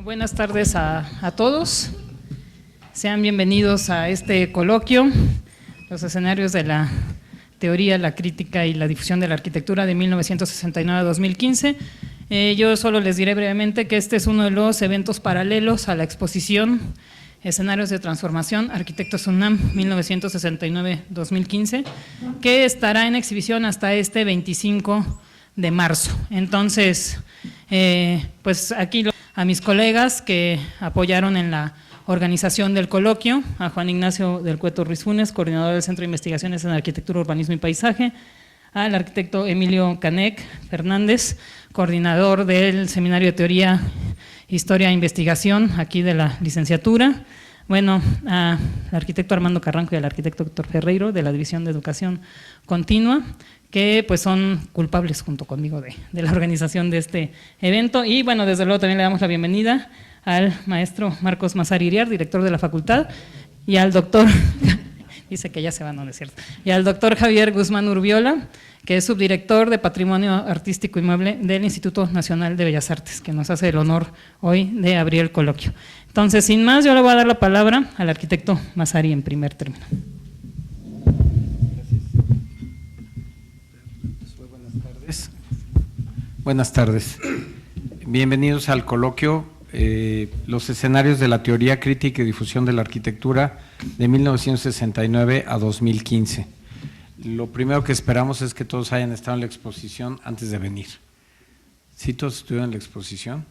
Buenas tardes a todos. Sean bienvenidos a este coloquio, los escenarios de la teoría, la crítica y la difusión de la arquitectura de 1969 a 2015. Yo solo les diré brevemente que este es uno de los eventos paralelos a la exposición Escenarios de Transformación, Arquitectos UNAM 1969-2015, que estará en exhibición hasta este 25 de marzo. Entonces, pues aquí a mis colegas que apoyaron en la organización del coloquio, a Juan Ignacio del Cueto Ruiz Funes, coordinador del Centro de Investigaciones en Arquitectura, Urbanismo y Paisaje, al arquitecto Emilio Canec Fernández, coordinador del Seminario de Teoría, Historia e Investigación, aquí de la licenciatura, bueno, al arquitecto Armando Carranco y al arquitecto Héctor Ferreiro, de la División de Educación Continua, que pues son culpables junto conmigo de la organización de este evento. Y bueno, desde luego también le damos la bienvenida al maestro Marcos Massari Iriart, director de la facultad, y al doctor, dice que ya se va, no es cierto, y al doctor Javier Guzmán Urbiola, que es subdirector de Patrimonio Artístico Inmueble del Instituto Nacional de Bellas Artes, que nos hace el honor hoy de abrir el coloquio. Entonces, sin más, yo le voy a dar la palabra al arquitecto Massari en primer término. Buenas tardes. Bienvenidos al coloquio Los escenarios de la teoría, crítica y difusión de la arquitectura de 1969 a 2015. Lo primero que esperamos es que todos hayan estado en la exposición antes de venir. ¿Sí todos estuvieron en la exposición?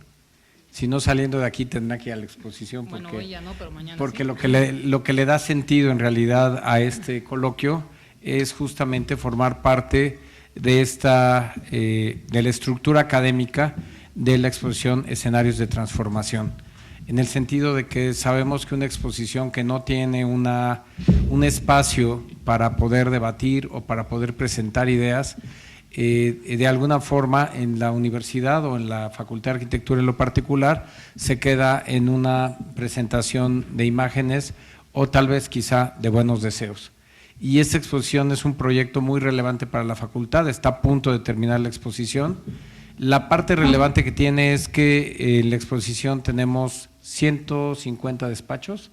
Si no, saliendo de aquí tendrán que ir a la exposición porque, bueno, hoy ya no, pero mañana porque sí. lo que le da sentido en realidad a este coloquio es justamente formar parte de la estructura académica de la exposición Escenarios de Transformación, en el sentido de que sabemos que una exposición que no tiene un espacio para poder debatir o para poder presentar ideas, de alguna forma en la universidad o en la Facultad de Arquitectura en lo particular, se queda en una presentación de imágenes o tal vez quizá de buenos deseos. Y esta exposición es un proyecto muy relevante para la facultad, está a punto de terminar la exposición. La parte relevante que tiene es que en la exposición tenemos 150 despachos,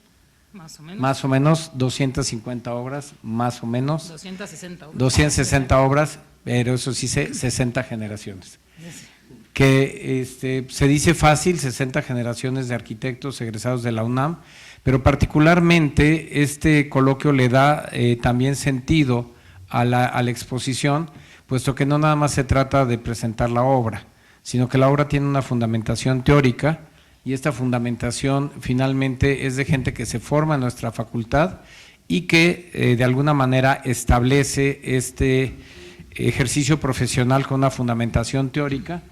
más o menos 250 obras, más o menos 260 obras, pero eso sí, 60 generaciones. Que se dice fácil, 60 generaciones de arquitectos egresados de la UNAM, pero particularmente este coloquio le da también sentido a la exposición, puesto que no nada más se trata de presentar la obra, sino que la obra tiene una fundamentación teórica y esta fundamentación finalmente es de gente que se forma en nuestra facultad y que de alguna manera establece este ejercicio profesional con una fundamentación teórica,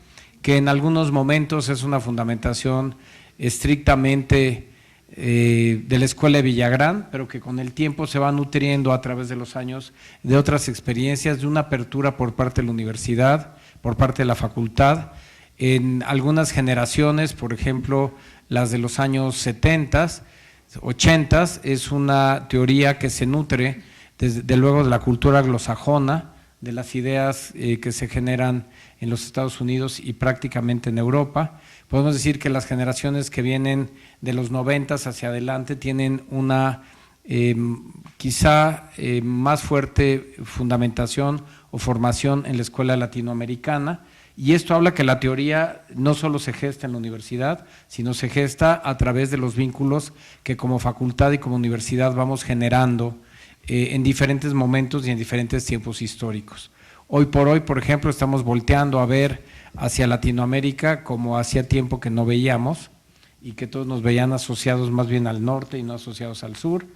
que en algunos momentos es una fundamentación estrictamente de la Escuela de Villagrán, pero que con el tiempo se va nutriendo a través de los años de otras experiencias, de una apertura por parte de la universidad, por parte de la facultad. En algunas generaciones, por ejemplo, las de los años 70, 80, es una teoría que se nutre desde luego de la cultura anglosajona, de las ideas que se generan en los Estados Unidos y prácticamente en Europa. Podemos decir que las generaciones que vienen de los 90 hacia adelante tienen una quizá más fuerte fundamentación o formación en la escuela latinoamericana, y esto habla que la teoría no solo se gesta en la universidad, sino se gesta a través de los vínculos que como facultad y como universidad vamos generando en diferentes momentos y en diferentes tiempos históricos. Hoy por hoy, por ejemplo, estamos volteando a ver hacia Latinoamérica como hacía tiempo que no veíamos y que todos nos veían asociados más bien al norte y no asociados al sur,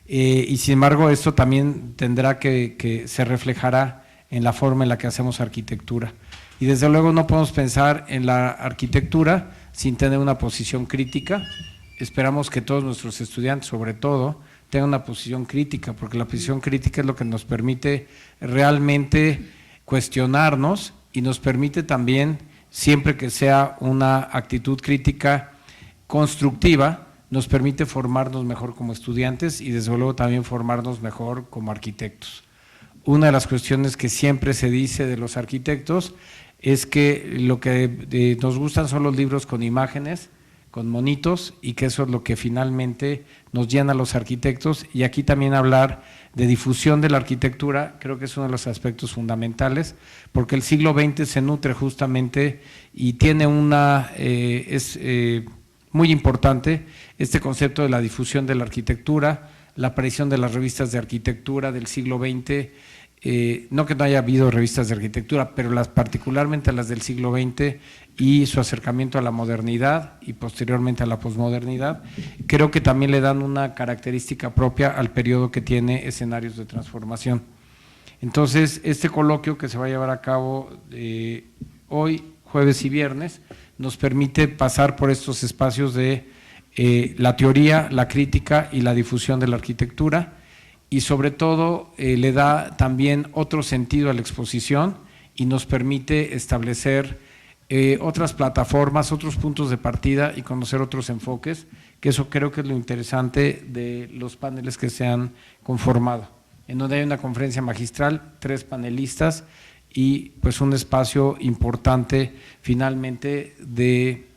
y sin embargo esto también tendrá que se reflejará en la forma en la que hacemos arquitectura. Y desde luego no podemos pensar en la arquitectura sin tener una posición crítica. Esperamos que todos nuestros estudiantes, sobre todo, tengan una posición crítica, porque la posición crítica es lo que nos permite realmente cuestionarnos y nos permite también, siempre que sea una actitud crítica constructiva, nos permite formarnos mejor como estudiantes y desde luego también formarnos mejor como arquitectos. Una de las cuestiones que siempre se dice de los arquitectos es que lo que nos gustan son los libros con imágenes, con monitos, y que eso es lo que finalmente nos llena a los arquitectos. Y aquí también hablar de difusión de la arquitectura, creo que es uno de los aspectos fundamentales, porque el siglo XX se nutre justamente y tiene muy importante este concepto de la difusión de la arquitectura, la aparición de las revistas de arquitectura del siglo XX. No que no haya habido revistas de arquitectura, pero particularmente las del siglo XX y su acercamiento a la modernidad y posteriormente a la posmodernidad, creo que también le dan una característica propia al periodo que tiene escenarios de transformación. Entonces, este coloquio que se va a llevar a cabo hoy, jueves y viernes, nos permite pasar por estos espacios de la teoría, la crítica y la difusión de la arquitectura, y sobre todo le da también otro sentido a la exposición y nos permite establecer otras plataformas, otros puntos de partida y conocer otros enfoques, que eso creo que es lo interesante de los paneles que se han conformado, en donde hay una conferencia magistral, 3 panelistas y pues un espacio importante finalmente de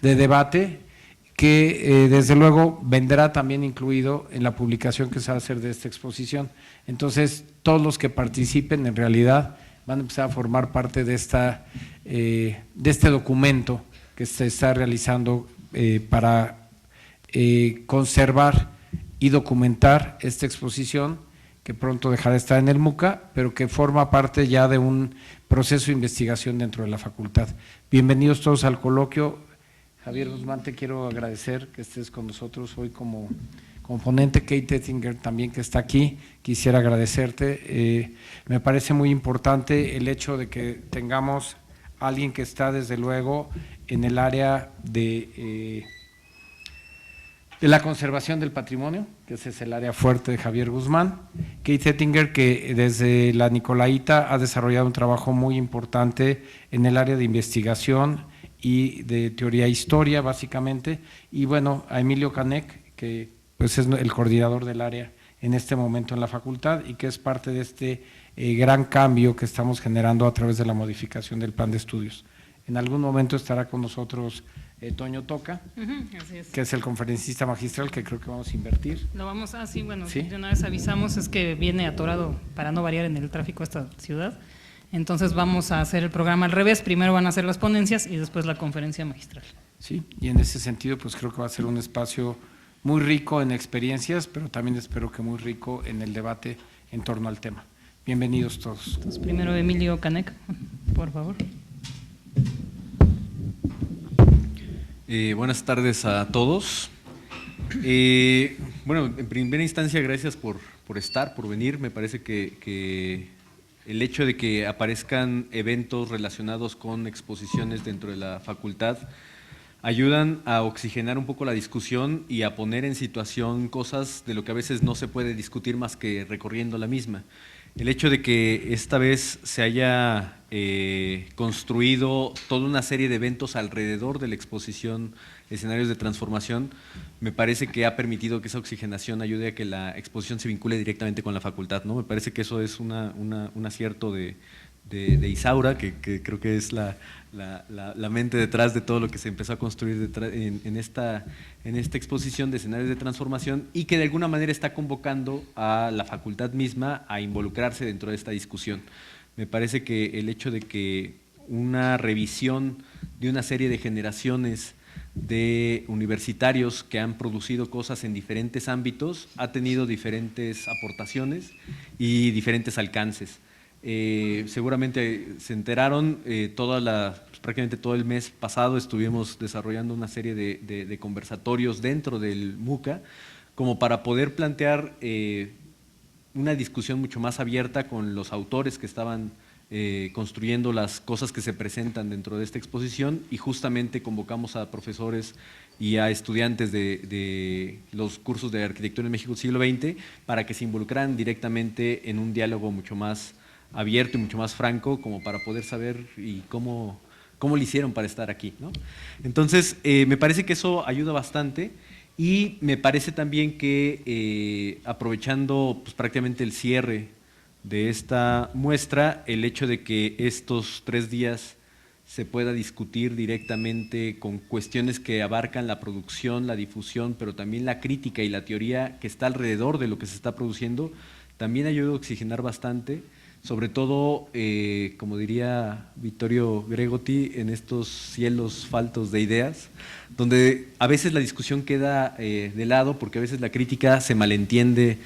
debate, que desde luego vendrá también incluido en la publicación que se va a hacer de esta exposición. Entonces, todos los que participen en realidad van a empezar a formar parte de este documento que se está realizando para conservar y documentar esta exposición, que pronto dejará de estar en el MUCA, pero que forma parte ya de un proceso de investigación dentro de la facultad. Bienvenidos todos al coloquio. Javier Guzmán, te quiero agradecer que estés con nosotros hoy como ponente. Kate Ettinger también, que está aquí, quisiera agradecerte. Me parece muy importante el hecho de que tengamos a alguien que está desde luego en el área de la conservación del patrimonio, que ese es el área fuerte de Javier Guzmán. Kate Ettinger, que desde la Nicolaita ha desarrollado un trabajo muy importante en el área de investigación y de teoría e historia, básicamente, y bueno, a Emilio Canek, que pues es el coordinador del área en este momento en la facultad y que es parte de este gran cambio que estamos generando a través de la modificación del plan de estudios. En algún momento estará con nosotros Toño Toca, así es, que es el conferencista magistral, que creo que vamos a invertir. Lo vamos a, sí, bueno, ¿Sí? de una vez avisamos, es que viene atorado para no variar en el tráfico de esta ciudad. Entonces vamos a hacer el programa al revés, primero van a hacer las ponencias y después la conferencia magistral. Sí, y en ese sentido pues creo que va a ser un espacio muy rico en experiencias, pero también espero que muy rico en el debate en torno al tema. Bienvenidos todos. Entonces primero Emilio Canek, por favor. Buenas tardes a todos. Bueno, en primera instancia, gracias por estar, por venir. Me parece que el hecho de que aparezcan eventos relacionados con exposiciones dentro de la facultad ayudan a oxigenar un poco la discusión y a poner en situación cosas de lo que a veces no se puede discutir más que recorriendo la misma. El hecho de que esta vez se haya construido toda una serie de eventos alrededor de la exposición Escenarios de Transformación, me parece que ha permitido que esa oxigenación ayude a que la exposición se vincule directamente con la facultad, ¿no? Me parece que eso es un acierto de Isaura, que creo que es la mente detrás de todo lo que se empezó a construir en esta exposición de Escenarios de Transformación, y que de alguna manera está convocando a la facultad misma a involucrarse dentro de esta discusión. Me parece que el hecho de que una revisión de una serie de generaciones de universitarios que han producido cosas en diferentes ámbitos ha tenido diferentes aportaciones y diferentes alcances. Seguramente se enteraron, prácticamente todo el mes pasado estuvimos desarrollando una serie de conversatorios dentro del MUCA como para poder plantear una discusión mucho más abierta con los autores que estaban construyendo las cosas que se presentan dentro de esta exposición, y justamente convocamos a profesores y a estudiantes de los cursos de Arquitectura en México del siglo XX para que se involucraran directamente en un diálogo mucho más abierto y mucho más franco, como para poder saber y cómo lo hicieron para estar aquí, ¿no? Entonces, me parece que eso ayuda bastante, y me parece también que aprovechando pues, prácticamente el cierre de esta muestra, el hecho de que estos 3 días se pueda discutir directamente con cuestiones que abarcan la producción, la difusión, pero también la crítica y la teoría que está alrededor de lo que se está produciendo, también ayuda a oxigenar bastante, sobre todo, como diría Vittorio Gregotti, en estos cielos faltos de ideas, donde a veces la discusión queda de lado, porque a veces la crítica se malentiende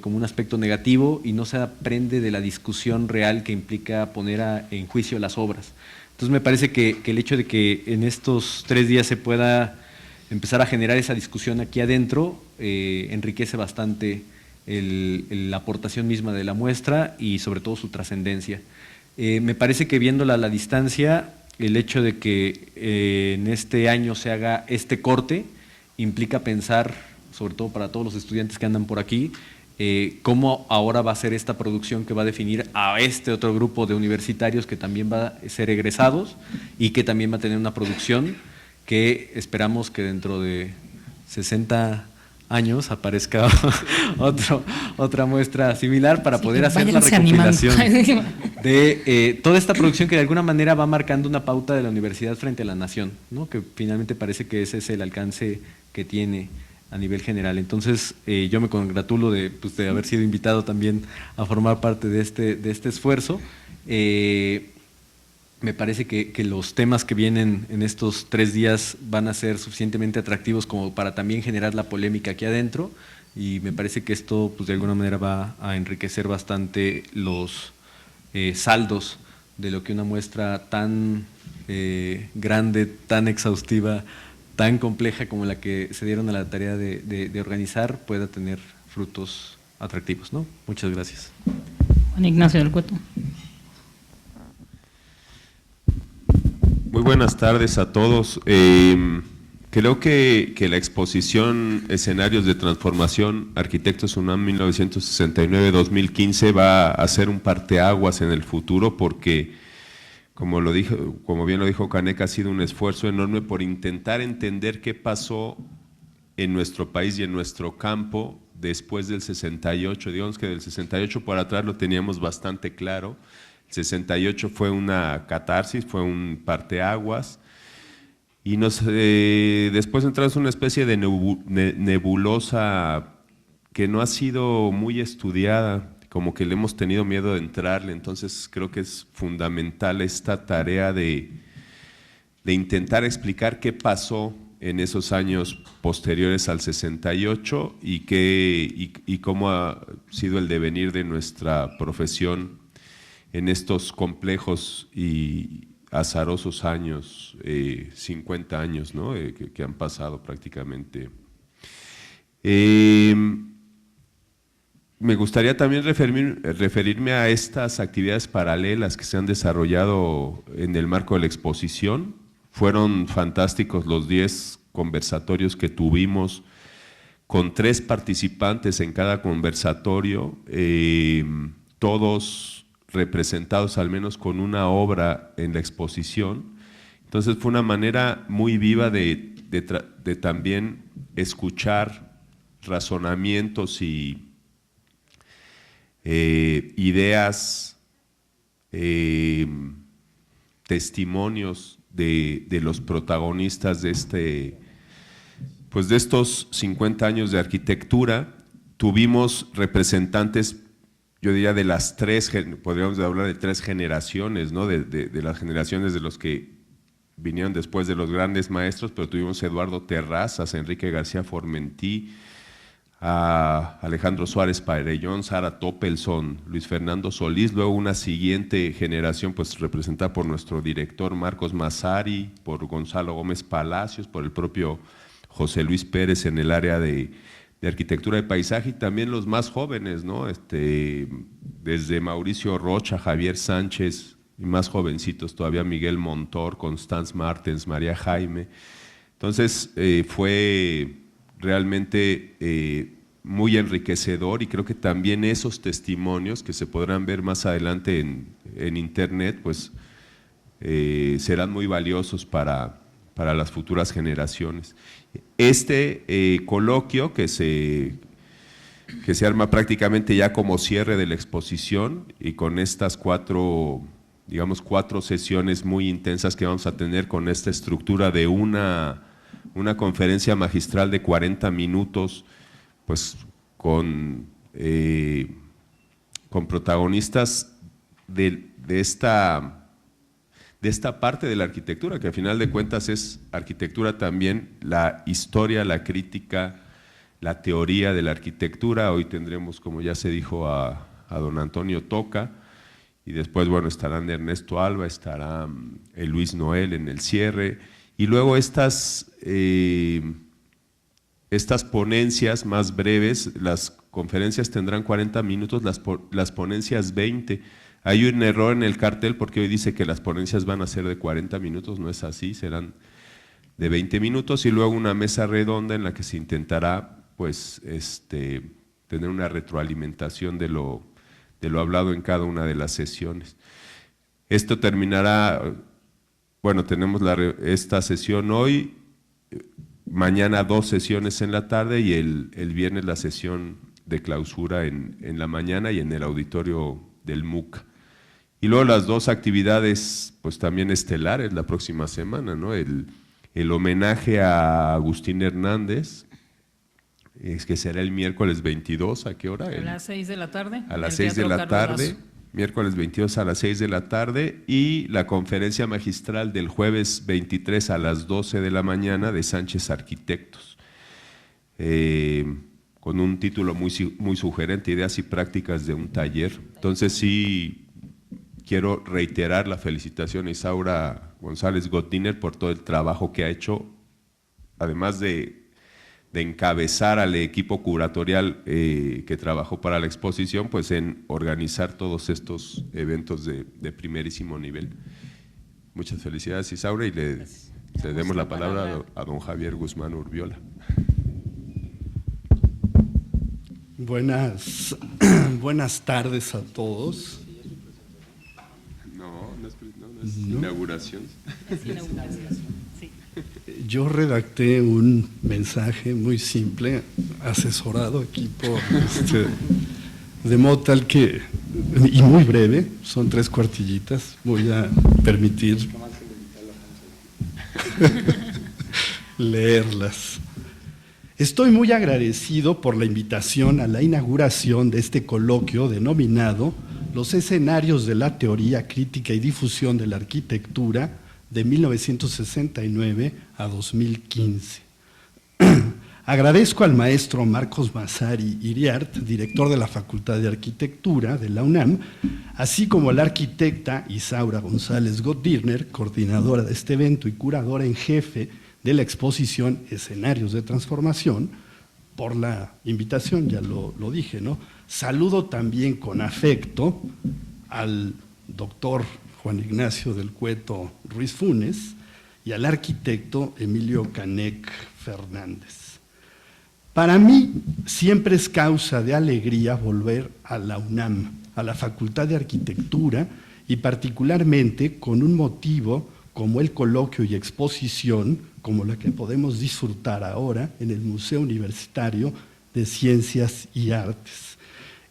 como un aspecto negativo y no se aprende de la discusión real que implica poner en juicio las obras. Entonces me parece que el hecho de que en estos 3 días se pueda empezar a generar esa discusión aquí adentro enriquece bastante la aportación misma de la muestra y sobre todo su trascendencia. Me parece que viéndola a la distancia, el hecho de que en este año se haga este corte implica pensar, sobre todo para todos los estudiantes que andan por aquí, cómo ahora va a ser esta producción que va a definir a este otro grupo de universitarios que también va a ser egresados y que también va a tener una producción que esperamos que dentro de 60 años aparezca otra muestra similar para poder hacer la recopilación de toda esta producción que de alguna manera va marcando una pauta de la universidad frente a la nación, ¿no? Que finalmente parece que ese es el alcance que tiene a nivel general. Entonces yo me congratulo de haber sido invitado también a formar parte de este esfuerzo. Me parece que los temas que vienen en estos 3 días van a ser suficientemente atractivos como para también generar la polémica aquí adentro, y me parece que esto de alguna manera va a enriquecer bastante los saldos de lo que una muestra tan grande, tan exhaustiva, tan compleja como la que se dieron a la tarea de organizar pueda tener frutos atractivos, ¿no? Muchas gracias. Juan Ignacio del Cueto. Muy buenas tardes a todos. Creo que la exposición Escenarios de Transformación Arquitectos UNAM 1969-2015 va a ser un parteaguas en el futuro, porque como bien lo dijo Caneca, ha sido un esfuerzo enorme por intentar entender qué pasó en nuestro país y en nuestro campo después del 68. Digamos que del 68 por atrás lo teníamos bastante claro. El 68 fue una catarsis, fue un parteaguas, y después entramos en una especie de nebulosa que no ha sido muy estudiada, como que le hemos tenido miedo de entrarle. Entonces creo que es fundamental esta tarea de intentar explicar qué pasó en esos años posteriores al 68 y cómo ha sido el devenir de nuestra profesión en estos complejos y azarosos años, 50 años, ¿no? que han pasado prácticamente. Me gustaría también referirme a estas actividades paralelas que se han desarrollado en el marco de la exposición. Fueron fantásticos los 10 conversatorios que tuvimos, con 3 participantes en cada conversatorio, todos representados al menos con una obra en la exposición. Entonces fue una manera muy viva de también escuchar razonamientos y ideas, testimonios de los protagonistas de estos 50 años de arquitectura. Tuvimos representantes, yo diría, de las 3, podríamos hablar de 3 generaciones, ¿no? de las generaciones de los que vinieron después de los grandes maestros, pero tuvimos a Eduardo Terrazas, a Enrique García Formentí, a Alejandro Suárez Pairellón, Sara Toppelson, Luis Fernando Solís, luego una siguiente generación pues representada por nuestro director Marcos Massari, por Gonzalo Gómez Palacios, por el propio José Luis Pérez en el área de arquitectura de paisaje, y también los más jóvenes, ¿no? Desde Mauricio Rocha, Javier Sánchez, y más jovencitos todavía, Miguel Montor, Constance Martens, María Jaime. Entonces fue realmente muy enriquecedor, y creo que también esos testimonios que se podrán ver más adelante en internet, pues serán muy valiosos para las futuras generaciones. Este coloquio que se arma prácticamente ya como cierre de la exposición, y con estas 4 digamos, 4 sesiones muy intensas que vamos a tener con esta estructura de una conferencia magistral de 40 minutos, pues con protagonistas de esta parte de la arquitectura, que al final de cuentas es arquitectura también, la historia, la crítica, la teoría de la arquitectura. Hoy tendremos, como ya se dijo, a don Antonio Toca, y después, bueno, estarán Ernesto Alba, estará Luis Noel en el cierre, y luego estas ponencias más breves. Las conferencias tendrán 40 minutos, las ponencias 20. Hay un error en el cartel porque hoy dice que las ponencias van a ser de 40 minutos, no es así, serán de 20 minutos, y luego una mesa redonda en la que se intentará pues tener una retroalimentación de lo hablado en cada una de las sesiones. Esto terminará, bueno, tenemos esta sesión hoy, mañana 2 sesiones en la tarde y el viernes la sesión de clausura en la mañana y en el auditorio del MUC. Y luego las 2 actividades pues también estelares la próxima semana, ¿no? El homenaje a Agustín Hernández, que será el miércoles 22, ¿a qué hora? A las 6 de la tarde. A las 6 de la tarde, miércoles 22 a las 6 de la tarde, y la conferencia magistral del jueves 23 a las 12 de la mañana de Sánchez Arquitectos, con un título muy sugerente, Ideas y prácticas de un taller. Entonces sí, quiero reiterar la felicitación a Isaura González Gottdiener por todo el trabajo que ha hecho, además de encabezar al equipo curatorial que trabajó para la exposición, pues en organizar todos estos eventos de primerísimo nivel. Muchas felicidades, Isaura, y le cedemos la palabra a don Javier Guzmán Urbiola. Buenas tardes a todos. No es inauguración. Es inauguración, sí. Yo redacté un mensaje muy simple, asesorado aquí por de modo tal que, y muy breve, son 3 cuartillitas, voy a permitir leerlas. Estoy muy agradecido por la invitación a la inauguración de este coloquio denominado Los escenarios de la teoría, crítica y difusión de la arquitectura de 1969 a 2015. Agradezco al maestro Marcos Massari Iriart, director de la Facultad de Arquitectura de la UNAM, así como a la arquitecta Isaura González Gottdiener, coordinadora de este evento y curadora en jefe de la exposición Escenarios de Transformación, por la invitación, ya lo dije, ¿no? Saludo también con afecto al doctor Juan Ignacio del Cueto Ruiz Funes y al arquitecto Emilio Canek Fernández. Para mí siempre es causa de alegría volver a la UNAM, a la Facultad de Arquitectura, y particularmente con un motivo como el coloquio y exposición, como la que podemos disfrutar ahora en el Museo Universitario de Ciencias y Artes.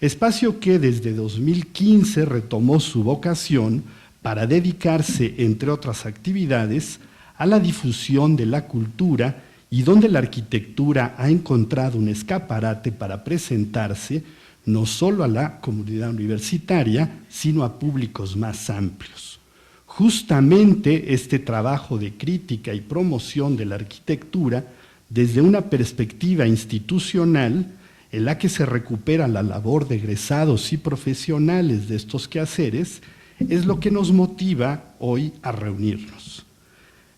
Espacio que desde 2015 retomó su vocación para dedicarse, entre otras actividades, a la difusión de la cultura, y donde la arquitectura ha encontrado un escaparate para presentarse no solo a la comunidad universitaria, sino a públicos más amplios. Justamente este trabajo de crítica y promoción de la arquitectura desde una perspectiva institucional, en la que se recupera la labor de egresados y profesionales de estos quehaceres, es lo que nos motiva hoy a reunirnos.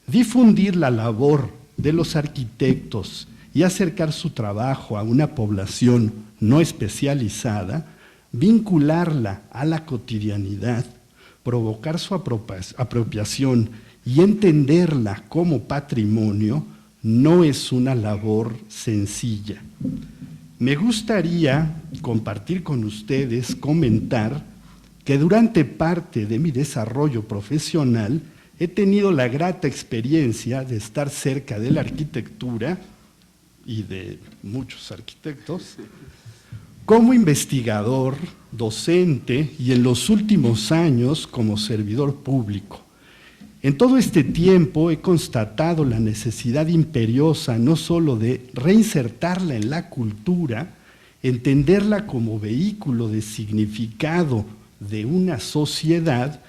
Difundir la labor de los arquitectos y acercar su trabajo a una población no especializada, vincularla a la cotidianidad, provocar su apropiación y entenderla como patrimonio, no es una labor sencilla. Me gustaría compartir con ustedes, comentar que durante parte de mi desarrollo profesional he tenido la grata experiencia de estar cerca de la arquitectura y de muchos arquitectos como investigador, docente y en los últimos años como servidor público. En todo este tiempo he constatado la necesidad imperiosa no solo de reinsertarla en la cultura, entenderla como vehículo de significado de una sociedad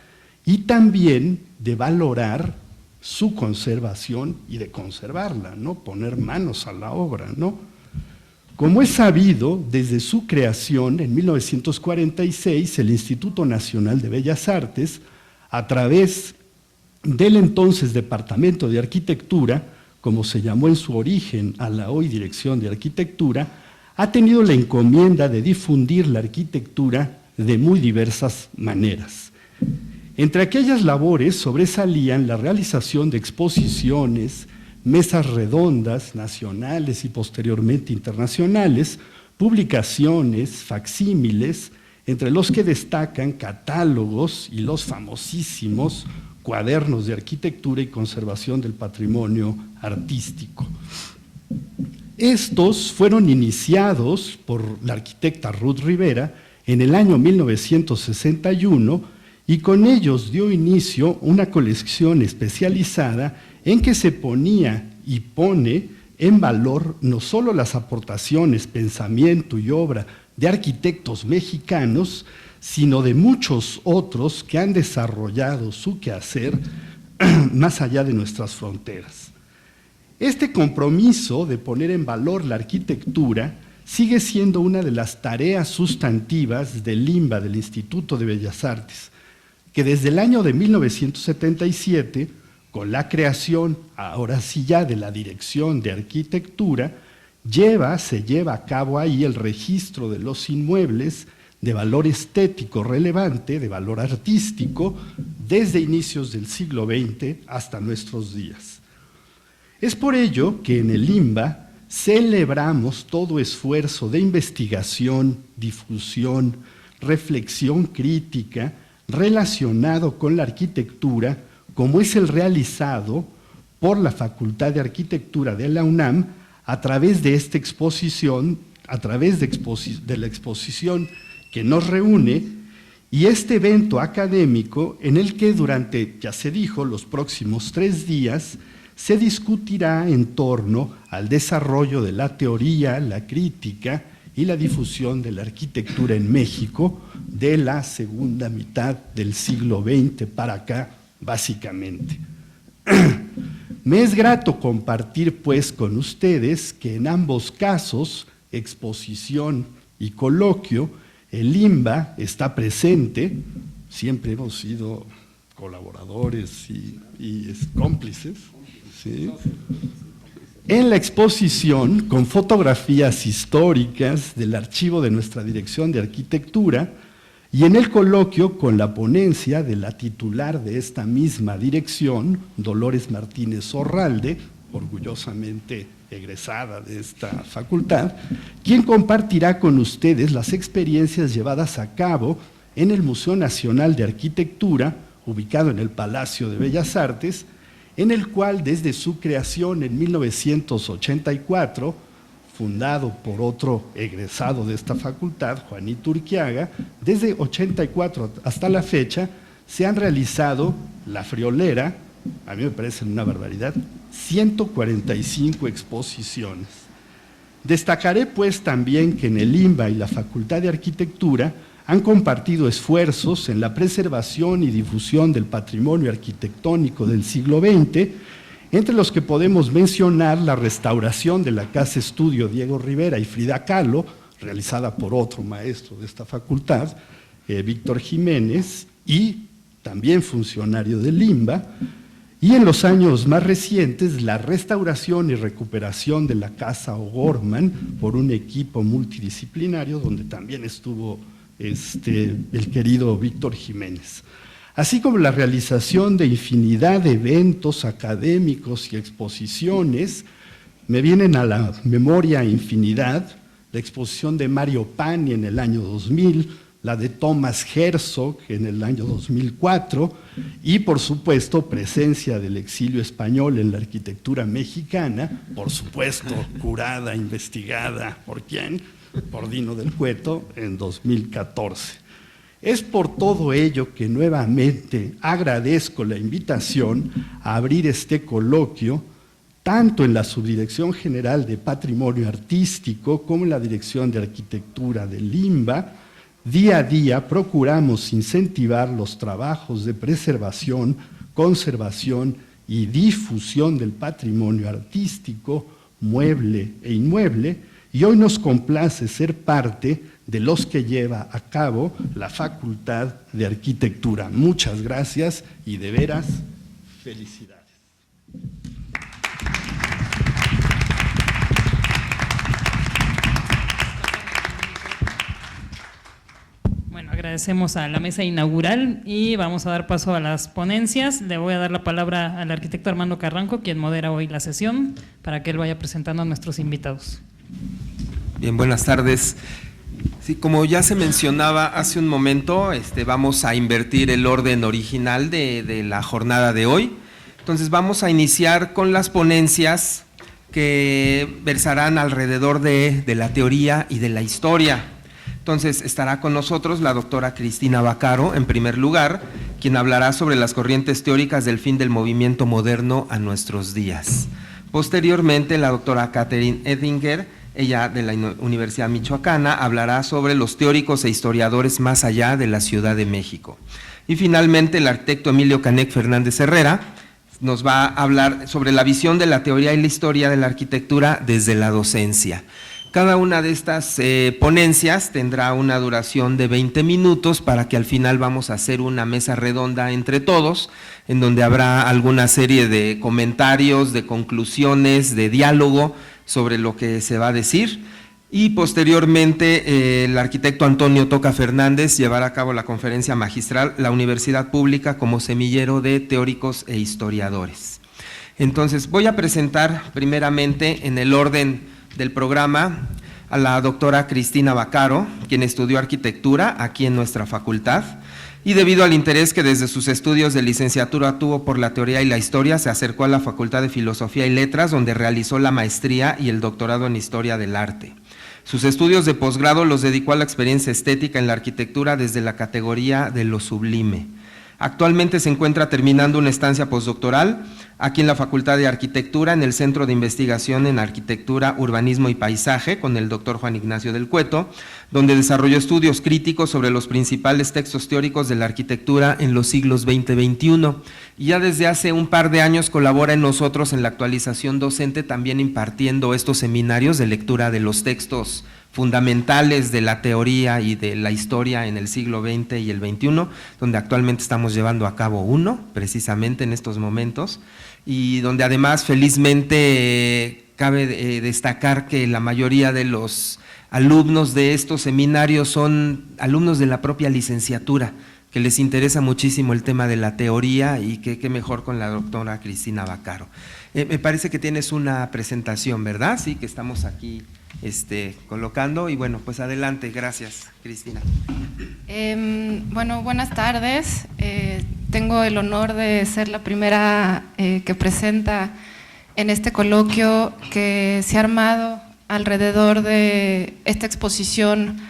y también de valorar su conservación y de conservarla, ¿no? Poner manos a la obra, ¿no? Como es sabido, desde su creación en 1946, el Instituto Nacional de Bellas Artes, a través del entonces Departamento de Arquitectura, como se llamó en su origen a la hoy Dirección de Arquitectura, ha tenido la encomienda de difundir la arquitectura de muy diversas maneras. Entre aquellas labores sobresalían la realización de exposiciones, mesas redondas nacionales y posteriormente internacionales, publicaciones, facsímiles, entre los que destacan catálogos y los famosísimos cuadernos de arquitectura y conservación del patrimonio artístico. Estos fueron iniciados por la arquitecta Ruth Rivera en el año 1961 y con ellos dio inicio una colección especializada en que se ponía y pone en valor no solo las aportaciones, pensamiento y obra de arquitectos mexicanos, sino de muchos otros que han desarrollado su quehacer más allá de nuestras fronteras. Este compromiso de poner en valor la arquitectura sigue siendo una de las tareas sustantivas del INBA, del Instituto de Bellas Artes, que desde el año de 1977, con la creación, ahora sí ya, de la Dirección de Arquitectura, se lleva a cabo ahí el registro de los inmuebles de valor estético relevante, de valor artístico, desde inicios del siglo XX hasta nuestros días. Es por ello que en el INBA celebramos todo esfuerzo de investigación, difusión, reflexión crítica relacionado con la arquitectura, como es el realizado por la Facultad de Arquitectura de la UNAM a través de esta exposición, a través de la exposición que nos reúne, y este evento académico en el que durante, ya se dijo, los próximos 3 días se discutirá en torno al desarrollo de la teoría, la crítica y la difusión de la arquitectura en México de la segunda mitad del siglo XX para acá, básicamente. Me es grato compartir pues con ustedes que en ambos casos, exposición y coloquio, el INBA está presente, siempre hemos sido colaboradores y cómplices, ¿sí? En la exposición, con fotografías históricas del archivo de nuestra Dirección de Arquitectura, y en el coloquio con la ponencia de la titular de esta misma dirección, Dolores Martínez Orralde, orgullosamente egresada de esta facultad, quien compartirá con ustedes las experiencias llevadas a cabo en el Museo Nacional de Arquitectura, ubicado en el Palacio de Bellas Artes, en el cual desde su creación en 1984, fundado por otro egresado de esta facultad, Juanito Urquiaga, desde 84 hasta la fecha se han realizado la friolera, a mí me parece una barbaridad, 145 exposiciones. Destacaré pues también que en el INBA y la Facultad de Arquitectura han compartido esfuerzos en la preservación y difusión del patrimonio arquitectónico del siglo XX, entre los que podemos mencionar la restauración de la Casa Estudio Diego Rivera y Frida Kahlo, realizada por otro maestro de esta facultad, Víctor Jiménez, y también funcionario del INBA, y en los años más recientes la restauración y recuperación de la Casa O'Gorman por un equipo multidisciplinario donde también estuvo el querido Víctor Jiménez, así como la realización de infinidad de eventos académicos y exposiciones. Me vienen a la memoria infinidad, la exposición de Mario Pani en el año 2000, la de Thomas Herzog en el año 2004 y, por supuesto, presencia del exilio español en la arquitectura mexicana, por supuesto, curada, investigada, ¿por quién? por Dino del Cueto en 2014. Es por todo ello que nuevamente agradezco la invitación a abrir este coloquio, tanto en la Subdirección General de Patrimonio Artístico como en la Dirección de Arquitectura del LIMBA. Día a día procuramos incentivar los trabajos de preservación, conservación y difusión del patrimonio artístico, mueble e inmueble, y hoy nos complace ser parte de los que lleva a cabo la Facultad de Arquitectura. Muchas gracias y de veras, felicidades. Bueno, agradecemos a la mesa inaugural y vamos a dar paso a las ponencias. Le voy a dar la palabra al arquitecto Armando Carranco, quien modera hoy la sesión, para que él vaya presentando a nuestros invitados. Bien, buenas tardes. Sí, como ya se mencionaba hace un momento, vamos a invertir el orden original de la jornada de hoy. Entonces vamos a iniciar con las ponencias que versarán alrededor de la teoría y de la historia. Entonces estará con nosotros la doctora Cristina Vaccaro, en primer lugar, quien hablará sobre las corrientes teóricas del fin del movimiento moderno a nuestros días. Posteriormente, la doctora Catherine Ettinger, ella de la Universidad Michoacana, hablará sobre los teóricos e historiadores más allá de la Ciudad de México. Y finalmente, el arquitecto Emilio Canek Fernández Herrera nos va a hablar sobre la visión de la teoría y la historia de la arquitectura desde la docencia. Cada una de estas ponencias tendrá una duración de 20 minutos para que al final vamos a hacer una mesa redonda entre todos, en donde habrá alguna serie de comentarios, de conclusiones, de diálogo sobre lo que se va a decir. Y posteriormente el arquitecto Antonio Toca Fernández llevará a cabo la conferencia magistral La Universidad Pública como semillero de teóricos e historiadores. Entonces voy a presentar primeramente en el orden del programa a la doctora Cristina Vaccaro, quien estudió arquitectura aquí en nuestra facultad, y debido al interés que desde sus estudios de licenciatura tuvo por la teoría y la historia, se acercó a la Facultad de Filosofía y Letras, donde realizó la maestría y el doctorado en Historia del Arte. Sus estudios de posgrado los dedicó a la experiencia estética en la arquitectura desde la categoría de lo sublime. Actualmente se encuentra terminando una estancia postdoctoral aquí en la Facultad de Arquitectura, en el Centro de Investigación en Arquitectura, Urbanismo y Paisaje, con el doctor Juan Ignacio del Cueto, donde desarrolló estudios críticos sobre los principales textos teóricos de la arquitectura en los siglos XX y XXI. Y ya desde hace un par de años colabora en nosotros en la actualización docente, también impartiendo estos seminarios de lectura de los textos fundamentales de la teoría y de la historia en el siglo XX y el XXI, donde actualmente estamos llevando a cabo uno, precisamente en estos momentos, y donde además felizmente cabe destacar que la mayoría de los alumnos de estos seminarios son alumnos de la propia licenciatura, que les interesa muchísimo el tema de la teoría, y qué mejor con la doctora Cristina Vaccaro. Me parece que tienes una presentación, ¿verdad? Sí, que estamos aquí colocando, y bueno, pues adelante, gracias, Cristina. Bueno, buenas tardes. Tengo el honor de ser la primera que presenta en este coloquio que se ha armado alrededor de esta exposición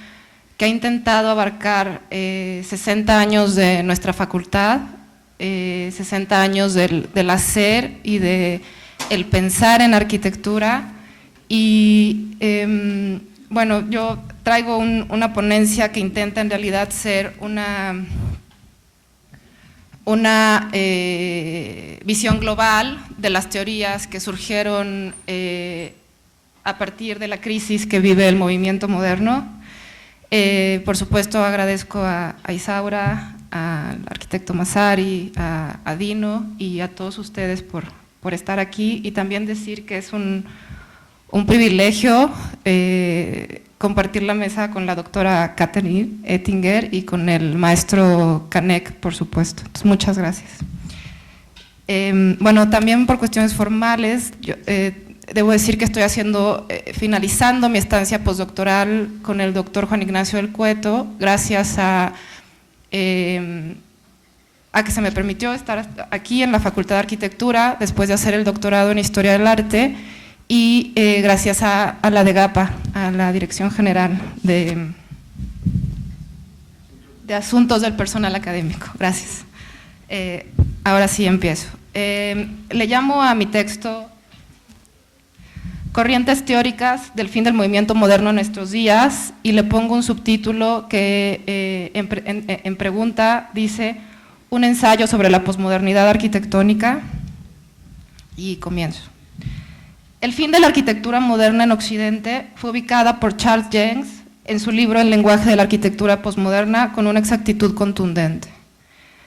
que ha intentado abarcar 60 años de nuestra facultad, 60 años del hacer y del pensar en arquitectura. Y bueno, yo traigo una ponencia que intenta en realidad ser una visión global de las teorías que surgieron a partir de la crisis que vive el movimiento moderno. Por supuesto agradezco a Isaura, al arquitecto Massari, a Dino y a todos ustedes por estar aquí, y también decir que es un privilegio compartir la mesa con la doctora Catherine Ettinger y con el maestro Canek, por supuesto. Entonces, muchas gracias. Bueno, también por cuestiones formales, yo, debo decir que estoy finalizando mi estancia postdoctoral con el doctor Juan Ignacio del Cueto, gracias a que se me permitió estar aquí en la Facultad de Arquitectura después de hacer el doctorado en Historia del Arte, y gracias a la DEGAPA, a la Dirección General de Asuntos del Personal Académico. Gracias. Ahora sí empiezo. Le llamo a mi texto Corrientes teóricas del fin del movimiento moderno en nuestros días, y le pongo un subtítulo que en pregunta dice: un ensayo sobre la posmodernidad arquitectónica, y comienzo. El fin de la arquitectura moderna en Occidente fue ubicada por Charles Jencks en su libro El lenguaje de la arquitectura posmoderna con una exactitud contundente.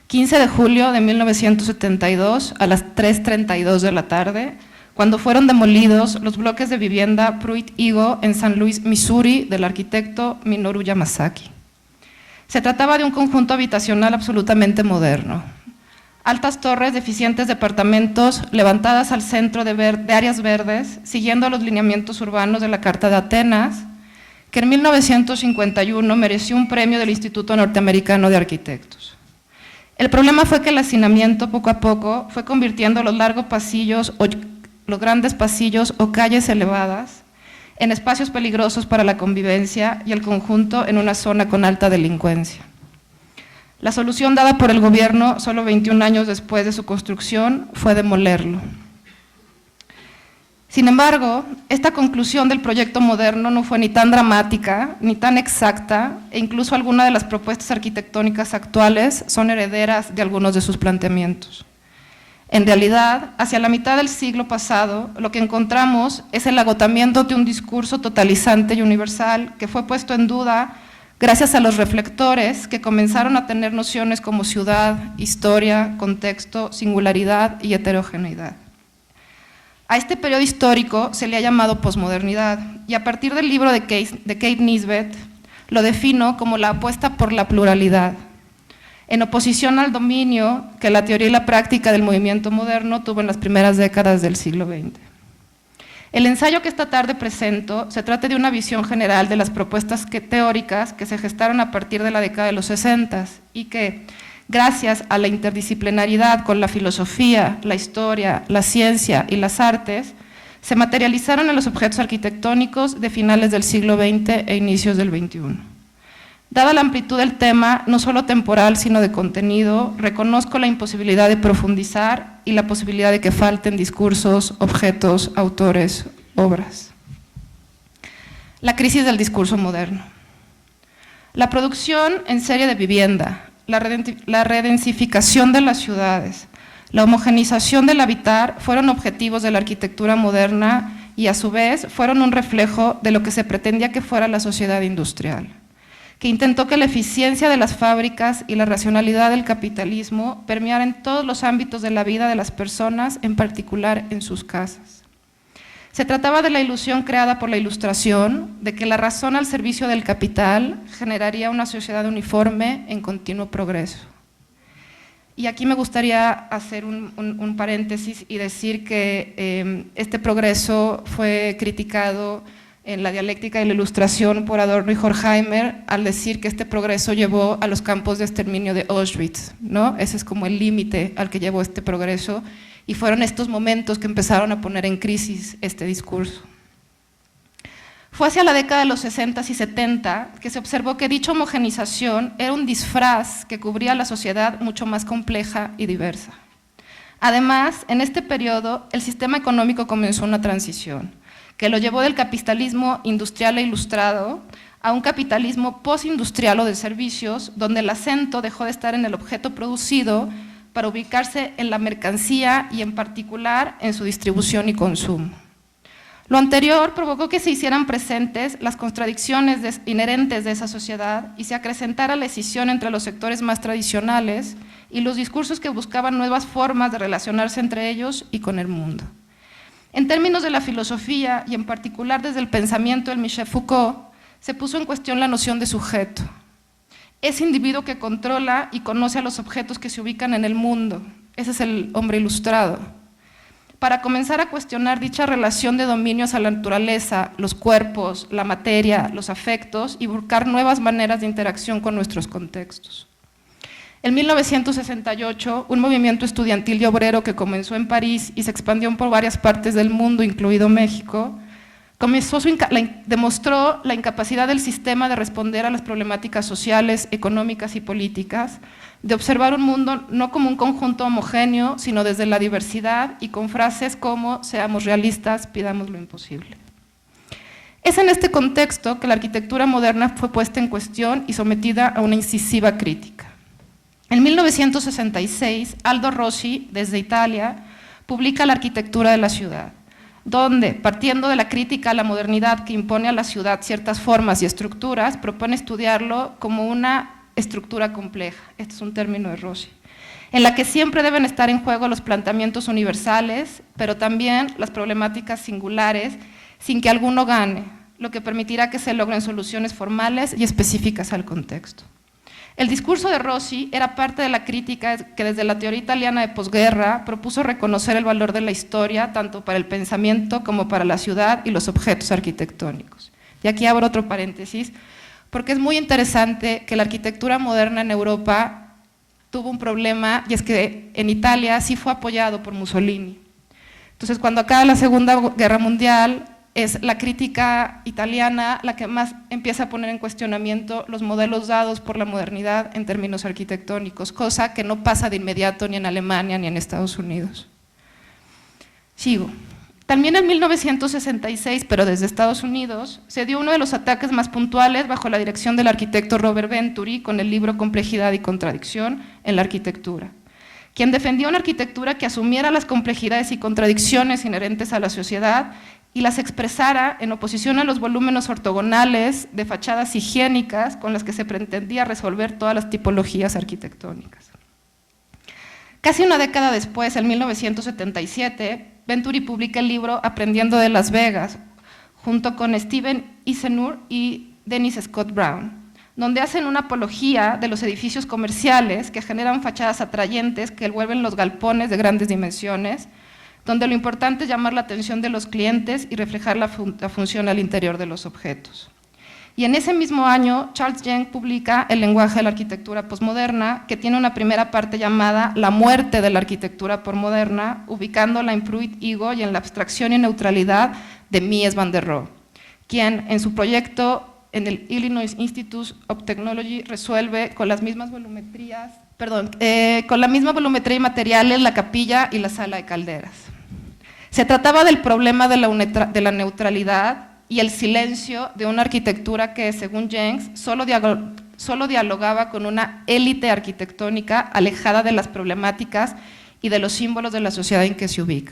15 de julio de 1972 a las 3:32 de la tarde, cuando fueron demolidos los bloques de vivienda Pruitt-Igoe en San Luis, Missouri, del arquitecto Minoru Yamasaki. Se trataba de un conjunto habitacional absolutamente moderno. Altas torres de eficientes departamentos levantadas al centro de áreas verdes, siguiendo los lineamientos urbanos de la Carta de Atenas, que en 1951 mereció un premio del Instituto Norteamericano de Arquitectos. El problema fue que el hacinamiento poco a poco fue convirtiendo los largos pasillos los grandes pasillos o calles elevadas en espacios peligrosos para la convivencia y el conjunto en una zona con alta delincuencia. La solución dada por el gobierno solo 21 años después de su construcción fue demolerlo. Sin embargo, esta conclusión del proyecto moderno no fue ni tan dramática ni tan exacta, e incluso algunas de las propuestas arquitectónicas actuales son herederas de algunos de sus planteamientos. En realidad, hacia la mitad del siglo pasado, lo que encontramos es el agotamiento de un discurso totalizante y universal que fue puesto en duda gracias a los reflectores que comenzaron a tener nociones como ciudad, historia, contexto, singularidad y heterogeneidad. A este periodo histórico se le ha llamado posmodernidad, y a partir del libro de Kate Nisbet lo defino como la apuesta por la pluralidad, en oposición al dominio que la teoría y la práctica del movimiento moderno tuvo en las primeras décadas del siglo XX. El ensayo que esta tarde presento se trata de una visión general de las propuestas teóricas que se gestaron a partir de la década de los 60 y que, gracias a la interdisciplinaridad con la filosofía, la historia, la ciencia y las artes, se materializaron en los objetos arquitectónicos de finales del siglo XX e inicios del XXI. Dada la amplitud del tema, no solo temporal, sino de contenido, reconozco la imposibilidad de profundizar y la posibilidad de que falten discursos, objetos, autores, obras. La crisis del discurso moderno. La producción en serie de vivienda, la redensificación de las ciudades, la homogenización del habitar fueron objetivos de la arquitectura moderna y a su vez fueron un reflejo de lo que se pretendía que fuera la sociedad industrial, que intentó que la eficiencia de las fábricas y la racionalidad del capitalismo permearan en todos los ámbitos de la vida de las personas, en particular en sus casas. Se trataba de la ilusión creada por la Ilustración, de que la razón al servicio del capital generaría una sociedad uniforme en continuo progreso. Y aquí me gustaría hacer un paréntesis y decir que este progreso fue criticado en la dialéctica de la Ilustración por Adorno y Horkheimer, al decir que este progreso llevó a los campos de exterminio de Auschwitz, ¿no? Ese es como el límite al que llevó este progreso, y fueron estos momentos que empezaron a poner en crisis este discurso. Fue hacia la década de los 60 y 70 que se observó que dicha homogenización era un disfraz que cubría a la sociedad mucho más compleja y diversa. Además, en este periodo, el sistema económico comenzó una transición, que lo llevó del capitalismo industrial e ilustrado a un capitalismo postindustrial o de servicios, donde el acento dejó de estar en el objeto producido para ubicarse en la mercancía y en particular en su distribución y consumo. Lo anterior provocó que se hicieran presentes las contradicciones inherentes de esa sociedad y se acrecentara la escisión entre los sectores más tradicionales y los discursos que buscaban nuevas formas de relacionarse entre ellos y con el mundo. En términos de la filosofía, y en particular desde el pensamiento de Michel Foucault, se puso en cuestión la noción de sujeto. Ese individuo que controla y conoce a los objetos que se ubican en el mundo. Ese es el hombre ilustrado. Para comenzar a cuestionar dicha relación de dominios a la naturaleza, los cuerpos, la materia, los afectos, y buscar nuevas maneras de interacción con nuestros contextos. En 1968, un movimiento estudiantil y obrero que comenzó en París y se expandió por varias partes del mundo, incluido México, demostró la incapacidad del sistema de responder a las problemáticas sociales, económicas y políticas, de observar un mundo no como un conjunto homogéneo, sino desde la diversidad y con frases como «seamos realistas, pidamos lo imposible». Es en este contexto que la arquitectura moderna fue puesta en cuestión y sometida a una incisiva crítica. En 1966, Aldo Rossi, desde Italia, publica La arquitectura de la ciudad, donde, partiendo de la crítica a la modernidad que impone a la ciudad ciertas formas y estructuras, propone estudiarlo como una estructura compleja, este es un término de Rossi, en la que siempre deben estar en juego los planteamientos universales, pero también las problemáticas singulares, sin que alguno gane, lo que permitirá que se logren soluciones formales y específicas al contexto. El discurso de Rossi era parte de la crítica que desde la teoría italiana de posguerra propuso reconocer el valor de la historia tanto para el pensamiento como para la ciudad y los objetos arquitectónicos. Y aquí abro otro paréntesis, porque es muy interesante que la arquitectura moderna en Europa tuvo un problema, y es que en Italia sí fue apoyado por Mussolini. Entonces, cuando acaba la Segunda Guerra Mundial, es la crítica italiana la que más empieza a poner en cuestionamiento los modelos dados por la modernidad en términos arquitectónicos, cosa que no pasa de inmediato ni en Alemania ni en Estados Unidos. Sigo. También en 1966, pero desde Estados Unidos, se dio uno de los ataques más puntuales bajo la dirección del arquitecto Robert Venturi con el libro Complejidad y Contradicción en la arquitectura, quien defendió una arquitectura que asumiera las complejidades y contradicciones inherentes a la sociedad y las expresara en oposición a los volúmenes ortogonales de fachadas higiénicas con las que se pretendía resolver todas las tipologías arquitectónicas. Casi una década después, en 1977, Venturi publica el libro Aprendiendo de Las Vegas, junto con Steven Isenur y Dennis Scott Brown, donde hacen una apología de los edificios comerciales que generan fachadas atrayentes que envuelven los galpones de grandes dimensiones, donde lo importante es llamar la atención de los clientes y reflejar la función al interior de los objetos. Y en ese mismo año, Charles Jeng publica El lenguaje de la arquitectura posmoderna, que tiene una primera parte llamada La muerte de la arquitectura posmoderna, ubicándola en Fruit Ego y en la abstracción y neutralidad de Mies van der Rohe, quien en su proyecto en el Illinois Institute of Technology resuelve con las mismas volumetrías, con la misma volumetría y materiales la capilla y la sala de calderas. Se trataba del problema de la neutralidad y el silencio de una arquitectura que, según Jens, solo dialogaba con una élite arquitectónica alejada de las problemáticas y de los símbolos de la sociedad en que se ubica.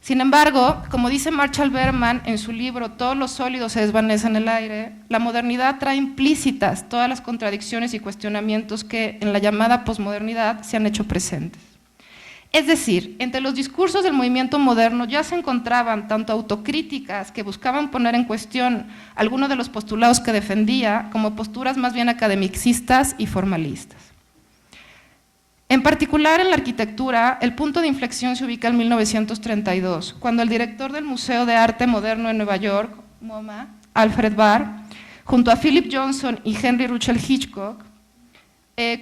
Sin embargo, como dice Marshall Berman en su libro Todos los sólidos se desvanecen en el aire, la modernidad trae implícitas todas las contradicciones y cuestionamientos que en la llamada posmodernidad se han hecho presentes. Es decir, entre los discursos del movimiento moderno ya se encontraban tanto autocríticas que buscaban poner en cuestión algunos de los postulados que defendía, como posturas más bien academicistas y formalistas. En particular en la arquitectura, el punto de inflexión se ubica en 1932, cuando el director del Museo de Arte Moderno de Nueva York, MoMA, Alfred Barr, junto a Philip Johnson y Henry Russell Hitchcock,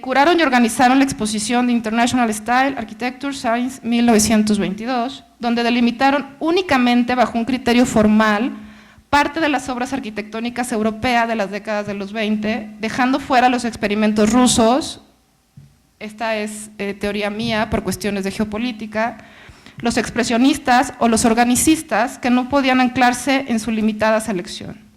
curaron y organizaron la exposición de International Style Architecture Science 1922, donde delimitaron únicamente bajo un criterio formal parte de las obras arquitectónicas europeas de las décadas de los 20, dejando fuera los experimentos rusos, esta es teoría mía por cuestiones de geopolítica, los expresionistas o los organicistas que no podían anclarse en su limitada selección.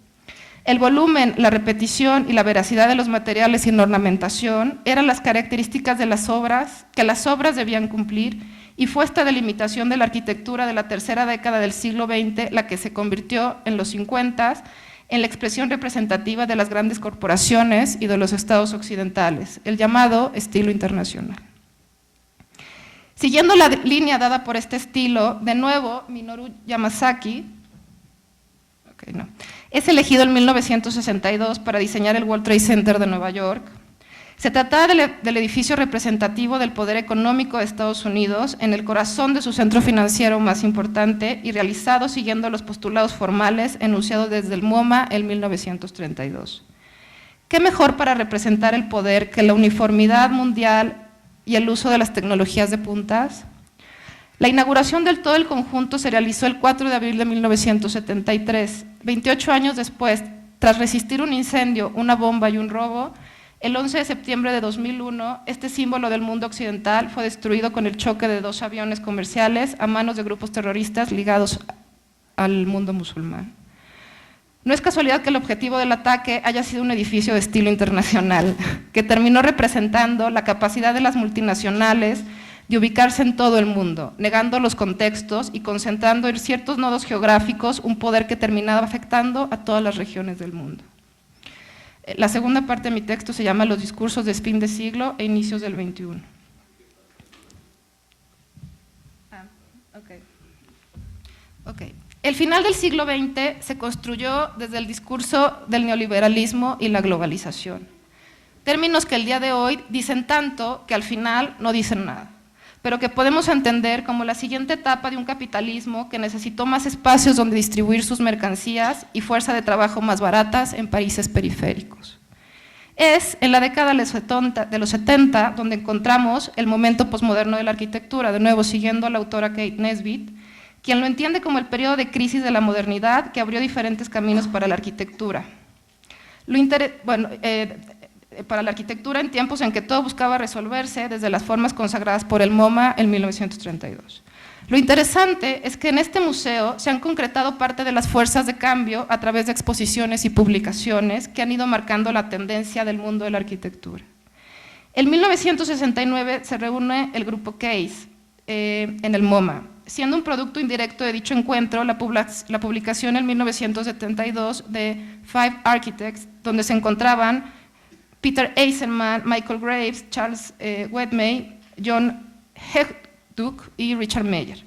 El volumen, la repetición y la veracidad de los materiales sin ornamentación eran las características de las obras que las obras debían cumplir, y fue esta delimitación de la arquitectura de la tercera década del siglo XX la que se convirtió en los 50 en la expresión representativa de las grandes corporaciones y de los estados occidentales, el llamado estilo internacional. Siguiendo la línea dada por este estilo, de nuevo Minoru Yamasaki es elegido en 1962 para diseñar el World Trade Center de Nueva York. Se trataba del edificio representativo del poder económico de Estados Unidos en el corazón de su centro financiero más importante y realizado siguiendo los postulados formales enunciados desde el MoMA en 1932. ¿Qué mejor para representar el poder que la uniformidad mundial y el uso de las tecnologías de puntas? La inauguración del todo el conjunto se realizó el 4 de abril de 1973. 28 años después, tras resistir un incendio, una bomba y un robo, el 11 de septiembre de 2001, este símbolo del mundo occidental fue destruido con el choque de 2 aviones comerciales a manos de grupos terroristas ligados al mundo musulmán. No es casualidad que el objetivo del ataque haya sido un edificio de estilo internacional, que terminó representando la capacidad de las multinacionales de ubicarse en todo el mundo, negando los contextos y concentrando en ciertos nodos geográficos un poder que terminaba afectando a todas las regiones del mundo. La segunda parte de mi texto se llama Los discursos de fin de siglo e inicios del XXI. Okay. El final del siglo XX se construyó desde el discurso del neoliberalismo y la globalización. Términos que el día de hoy dicen tanto que al final no dicen nada, pero que podemos entender como la siguiente etapa de un capitalismo que necesitó más espacios donde distribuir sus mercancías y fuerza de trabajo más baratas en países periféricos. Es en la década de los 70 donde encontramos el momento posmoderno de la arquitectura, de nuevo siguiendo a la autora Kate Nesbitt, quien lo entiende como el periodo de crisis de la modernidad que abrió diferentes caminos para la arquitectura. Para la arquitectura en tiempos en que todo buscaba resolverse desde las formas consagradas por el MoMA en 1932. Lo interesante es que en este museo se han concretado parte de las fuerzas de cambio a través de exposiciones y publicaciones que han ido marcando la tendencia del mundo de la arquitectura. En 1969 se reúne el grupo Case en el MoMA, siendo un producto indirecto de dicho encuentro la publicación en 1972 de Five Architects, donde se encontraban Peter Eisenman, Michael Graves, Charles Wedmay, John Hejduk y Richard Meyer,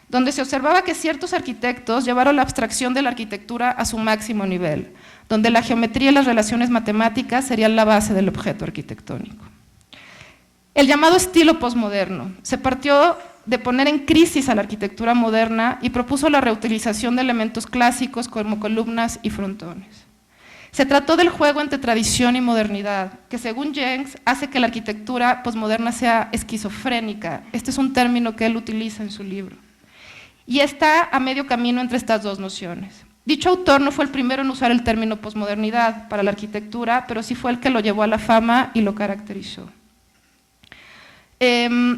donde se observaba que ciertos arquitectos llevaron la abstracción de la arquitectura a su máximo nivel, donde la geometría y las relaciones matemáticas serían la base del objeto arquitectónico. El llamado estilo posmoderno se partió de poner en crisis a la arquitectura moderna y propuso la reutilización de elementos clásicos como columnas y frontones. Se trató del juego entre tradición y modernidad, que según Jenks hace que la arquitectura posmoderna sea esquizofrénica. Este es un término que él utiliza en su libro. Y está a medio camino entre estas dos nociones. Dicho autor no fue el primero en usar el término posmodernidad para la arquitectura, pero sí fue el que lo llevó a la fama y lo caracterizó.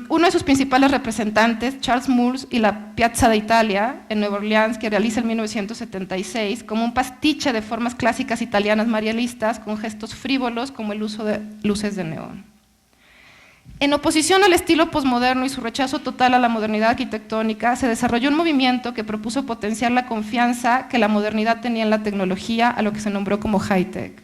Uno de sus principales representantes, Charles Moores y la Piazza d'Italia en Nueva Orleans, que realiza en 1976 como un pastiche de formas clásicas italianas marialistas con gestos frívolos como el uso de luces de neón. En oposición al estilo posmoderno y su rechazo total a la modernidad arquitectónica, se desarrolló un movimiento que propuso potenciar la confianza que la modernidad tenía en la tecnología, a lo que se nombró como high-tech.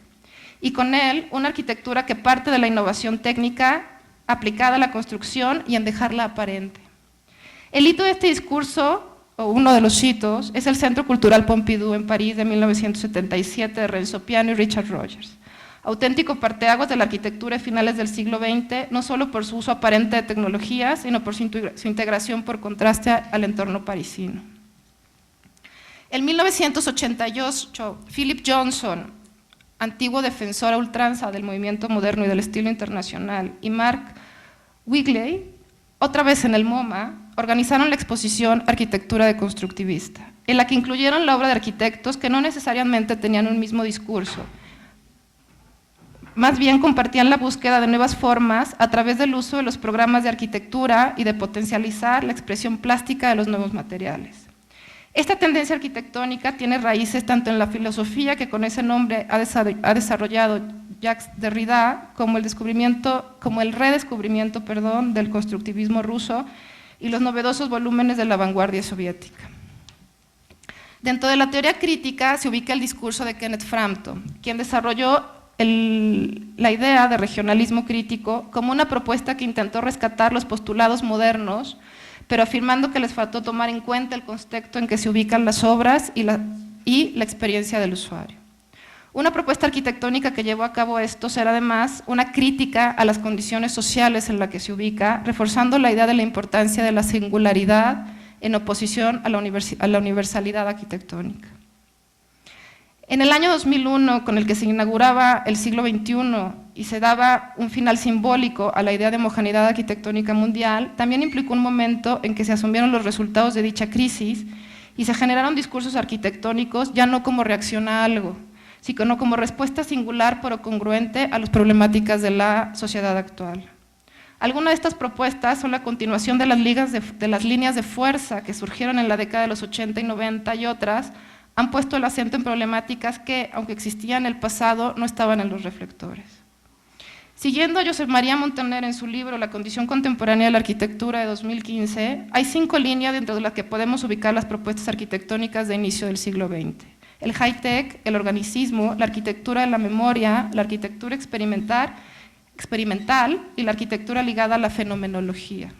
Y con él, una arquitectura que parte de la innovación técnica aplicada a la construcción y en dejarla aparente. El hito de este discurso, o uno de los hitos, es el Centro Cultural Pompidou en París de 1977 de Renzo Piano y Richard Rogers, auténtico parteaguas de la arquitectura de finales del siglo XX, no solo por su uso aparente de tecnologías, sino por su integración por contraste al entorno parisino. En 1988, Philip Johnson, antiguo defensor a ultranza del movimiento moderno y del estilo internacional, y Mark Wigley, otra vez en el MoMA, organizaron la exposición Arquitectura deconstructivista, en la que incluyeron la obra de arquitectos que no necesariamente tenían un mismo discurso, más bien compartían la búsqueda de nuevas formas a través del uso de los programas de arquitectura y de potencializar la expresión plástica de los nuevos materiales. Esta tendencia arquitectónica tiene raíces tanto en la filosofía que con ese nombre ha desarrollado Jacques Derrida, como el redescubrimiento del constructivismo ruso y los novedosos volúmenes de la vanguardia soviética. Dentro de la teoría crítica se ubica el discurso de Kenneth Frampton, quien desarrolló la idea de regionalismo crítico como una propuesta que intentó rescatar los postulados modernos, pero afirmando que les faltó tomar en cuenta el contexto en que se ubican las obras y la experiencia del usuario. Una propuesta arquitectónica que llevó a cabo esto será además una crítica a las condiciones sociales en las que se ubica, reforzando la idea de la importancia de la singularidad en oposición a la universalidad arquitectónica. En el año 2001, con el que se inauguraba el siglo XXI y se daba un final simbólico a la idea de homogeneidad arquitectónica mundial, también implicó un momento en que se asumieron los resultados de dicha crisis y se generaron discursos arquitectónicos ya no como reacción a algo, sino como respuesta singular pero congruente a las problemáticas de la sociedad actual. Algunas de estas propuestas son la continuación de las líneas de fuerza que surgieron en la década de los 80 y 90 y otras han puesto el acento en problemáticas que, aunque existían en el pasado, no estaban en los reflectores. Siguiendo a Josep María Montaner en su libro La condición contemporánea de la arquitectura de 2015, hay 5 líneas dentro de las que podemos ubicar las propuestas arquitectónicas de inicio del siglo XX. El high-tech, el organicismo, la arquitectura de la memoria, la arquitectura experimental y la arquitectura ligada a la fenomenología.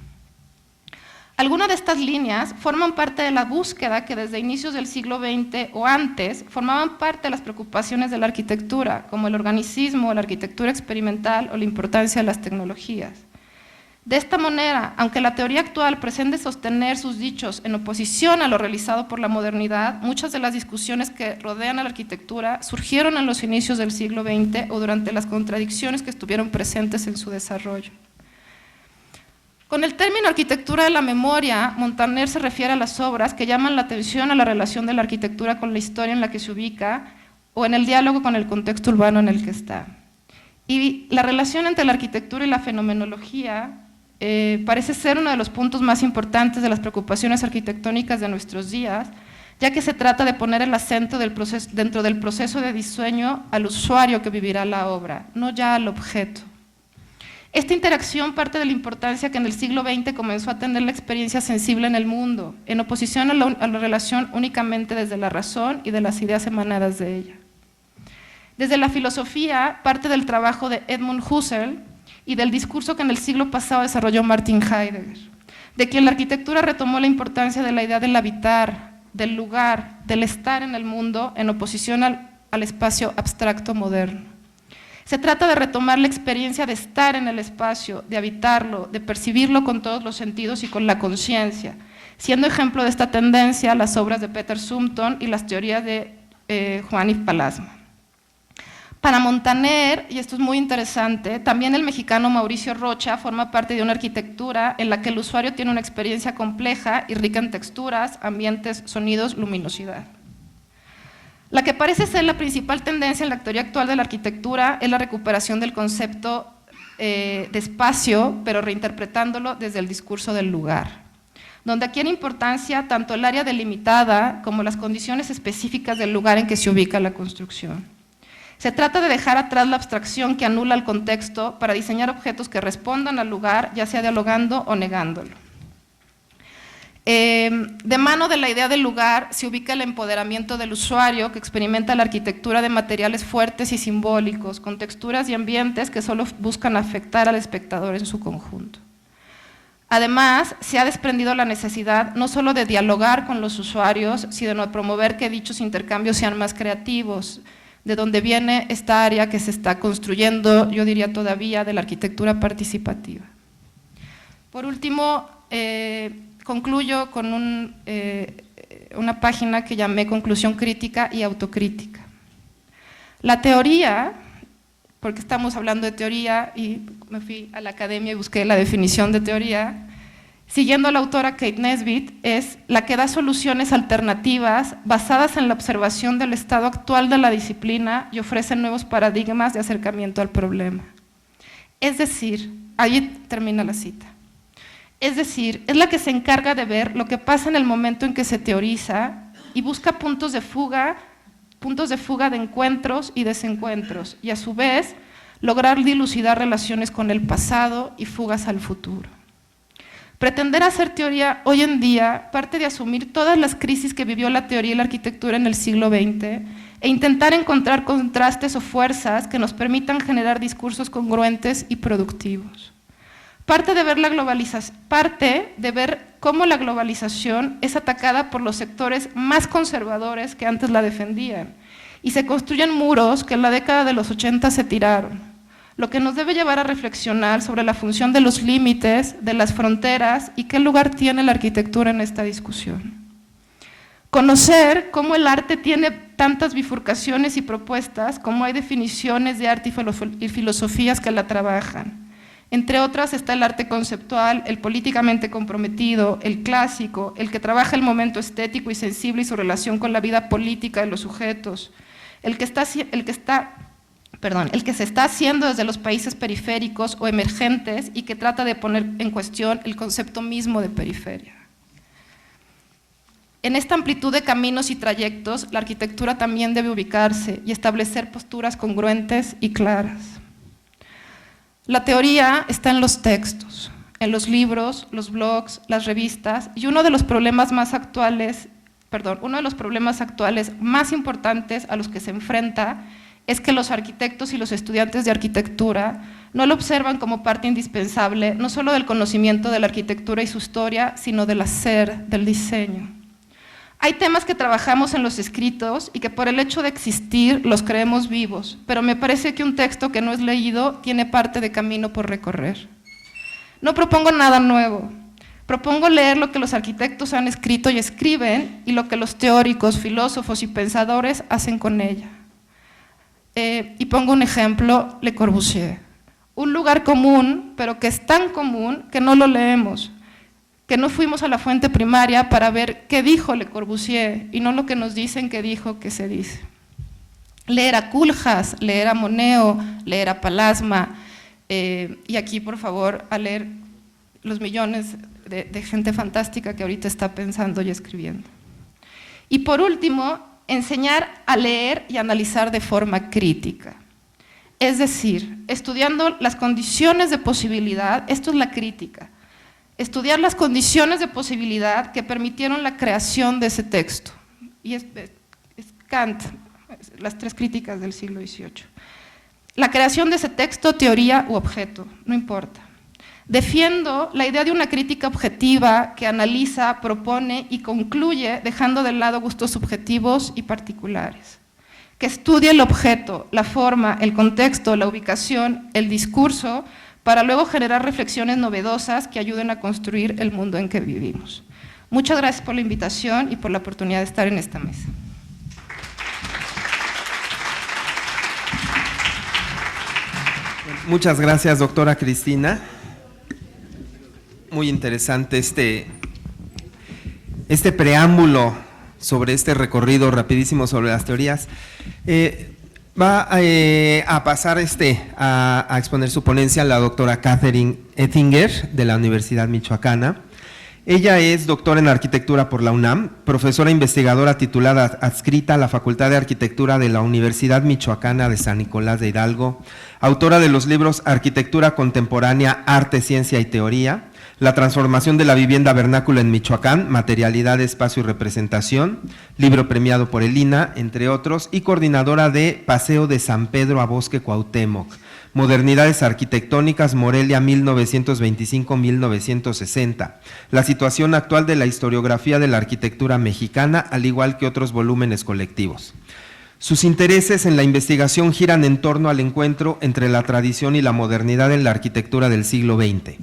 Algunas de estas líneas forman parte de la búsqueda que desde inicios del siglo XX o antes formaban parte de las preocupaciones de la arquitectura, como el organicismo, la arquitectura experimental o la importancia de las tecnologías. De esta manera, aunque la teoría actual pretende sostener sus dichos en oposición a lo realizado por la modernidad, muchas de las discusiones que rodean a la arquitectura surgieron en los inicios del siglo XX o durante las contradicciones que estuvieron presentes en su desarrollo. Con el término arquitectura de la memoria, Montaner se refiere a las obras que llaman la atención a la relación de la arquitectura con la historia en la que se ubica o en el diálogo con el contexto urbano en el que está. Y la relación entre la arquitectura y la fenomenología parece ser uno de los puntos más importantes de las preocupaciones arquitectónicas de nuestros días, ya que se trata de poner el acento dentro del proceso de diseño al usuario que vivirá la obra, no ya al objeto. Esta interacción parte de la importancia que en el siglo XX comenzó a tener la experiencia sensible en el mundo, en oposición a la relación únicamente desde la razón y de las ideas emanadas de ella. Desde la filosofía, parte del trabajo de Edmund Husserl y del discurso que en el siglo pasado desarrolló Martin Heidegger, de quien la arquitectura retomó la importancia de la idea del habitar, del lugar, del estar en el mundo, en oposición al espacio abstracto moderno. Se trata de retomar la experiencia de estar en el espacio, de habitarlo, de percibirlo con todos los sentidos y con la conciencia, siendo ejemplo de esta tendencia las obras de Peter Zumthor y las teorías de Juan Yves Pallasmaa. Para Montaner, y esto es muy interesante, también el mexicano Mauricio Rocha forma parte de una arquitectura en la que el usuario tiene una experiencia compleja y rica en texturas, ambientes, sonidos, luminosidad. La que parece ser la principal tendencia en la teoría actual de la arquitectura es la recuperación del concepto de espacio, pero reinterpretándolo desde el discurso del lugar, donde adquiere importancia tanto el área delimitada como las condiciones específicas del lugar en que se ubica la construcción. Se trata de dejar atrás la abstracción que anula el contexto para diseñar objetos que respondan al lugar, ya sea dialogando o negándolo. De mano de la idea del lugar se ubica el empoderamiento del usuario que experimenta la arquitectura de materiales fuertes y simbólicos, con texturas y ambientes que solo buscan afectar al espectador en su conjunto. Además, se ha desprendido la necesidad no solo de dialogar con los usuarios, sino de promover que dichos intercambios sean más creativos, de donde viene esta área que se está construyendo, yo diría todavía, de la arquitectura participativa. Por último, concluyo con una página que llamé Conclusión crítica y autocrítica. La teoría, porque estamos hablando de teoría y me fui a la academia y busqué la definición de teoría, siguiendo a la autora Kate Nesbitt, es la que da soluciones alternativas basadas en la observación del estado actual de la disciplina y ofrece nuevos paradigmas de acercamiento al problema. Es decir, ahí termina la cita. Es decir, es la que se encarga de ver lo que pasa en el momento en que se teoriza y busca puntos de fuga de encuentros y desencuentros, y a su vez lograr dilucidar relaciones con el pasado y fugas al futuro. Pretender hacer teoría hoy en día parte de asumir todas las crisis que vivió la teoría y la arquitectura en el siglo XX e intentar encontrar contrastes o fuerzas que nos permitan generar discursos congruentes y productivos. Parte de ver cómo la globalización es atacada por los sectores más conservadores que antes la defendían y se construyen muros que en la década de los 80 se tiraron, lo que nos debe llevar a reflexionar sobre la función de los límites, de las fronteras y qué lugar tiene la arquitectura en esta discusión. Conocer cómo el arte tiene tantas bifurcaciones y propuestas como hay definiciones de arte y filosofías que la trabajan. Entre otras está el arte conceptual, el políticamente comprometido, el clásico, el que trabaja el momento estético y sensible y su relación con la vida política de los sujetos, el que se está haciendo desde los países periféricos o emergentes y que trata de poner en cuestión el concepto mismo de periferia. En esta amplitud de caminos y trayectos, la arquitectura también debe ubicarse y establecer posturas congruentes y claras. La teoría está en los textos, en los libros, los blogs, las revistas, y uno de los problemas actuales más importantes a los que se enfrenta es que los arquitectos y los estudiantes de arquitectura no lo observan como parte indispensable, no solo del conocimiento de la arquitectura y su historia, sino del hacer, del diseño. Hay temas que trabajamos en los escritos y que por el hecho de existir los creemos vivos, pero me parece que un texto que no es leído tiene parte de camino por recorrer. No propongo nada nuevo, propongo leer lo que los arquitectos han escrito y escriben y lo que los teóricos, filósofos y pensadores hacen con ella. Y pongo un ejemplo, Le Corbusier, un lugar común, pero que es tan común que no lo leemos, que no fuimos a la fuente primaria para ver qué dijo Le Corbusier y no lo que nos dicen que dijo que se dice. Leer a Koolhaas, leer a Moneo, leer a Palasma, y aquí por favor a leer los millones de gente fantástica que ahorita está pensando y escribiendo. Y por último, enseñar a leer y analizar de forma crítica. Es decir, estudiando las condiciones de posibilidad, esto es la crítica, estudiar las condiciones de posibilidad que permitieron la creación de ese texto. Y es Kant, las tres críticas del siglo XVIII. La creación de ese texto, teoría u objeto, no importa. Defiendo la idea de una crítica objetiva que analiza, propone y concluye dejando de lado gustos subjetivos y particulares. Que estudie el objeto, la forma, el contexto, la ubicación, el discurso, para luego generar reflexiones novedosas que ayuden a construir el mundo en que vivimos. Muchas gracias por la invitación y por la oportunidad de estar en esta mesa. Muchas gracias, doctora Cristina. Muy interesante este preámbulo sobre este recorrido rapidísimo sobre las teorías. Va a pasar a exponer su ponencia la doctora Catherine Ettinger de la Universidad Michoacana. Ella es doctora en arquitectura por la UNAM, profesora investigadora titulada adscrita a la Facultad de Arquitectura de la Universidad Michoacana de San Nicolás de Hidalgo, autora de los libros Arquitectura Contemporánea, Arte, Ciencia y Teoría, La transformación de la vivienda vernácula en Michoacán, Materialidad, Espacio y Representación, libro premiado por el INA, entre otros, y coordinadora de Paseo de San Pedro a Bosque Cuauhtémoc, Modernidades Arquitectónicas, Morelia 1925-1960, la situación actual de la historiografía de la arquitectura mexicana, al igual que otros volúmenes colectivos. Sus intereses en la investigación giran en torno al encuentro entre la tradición y la modernidad en la arquitectura del siglo XX,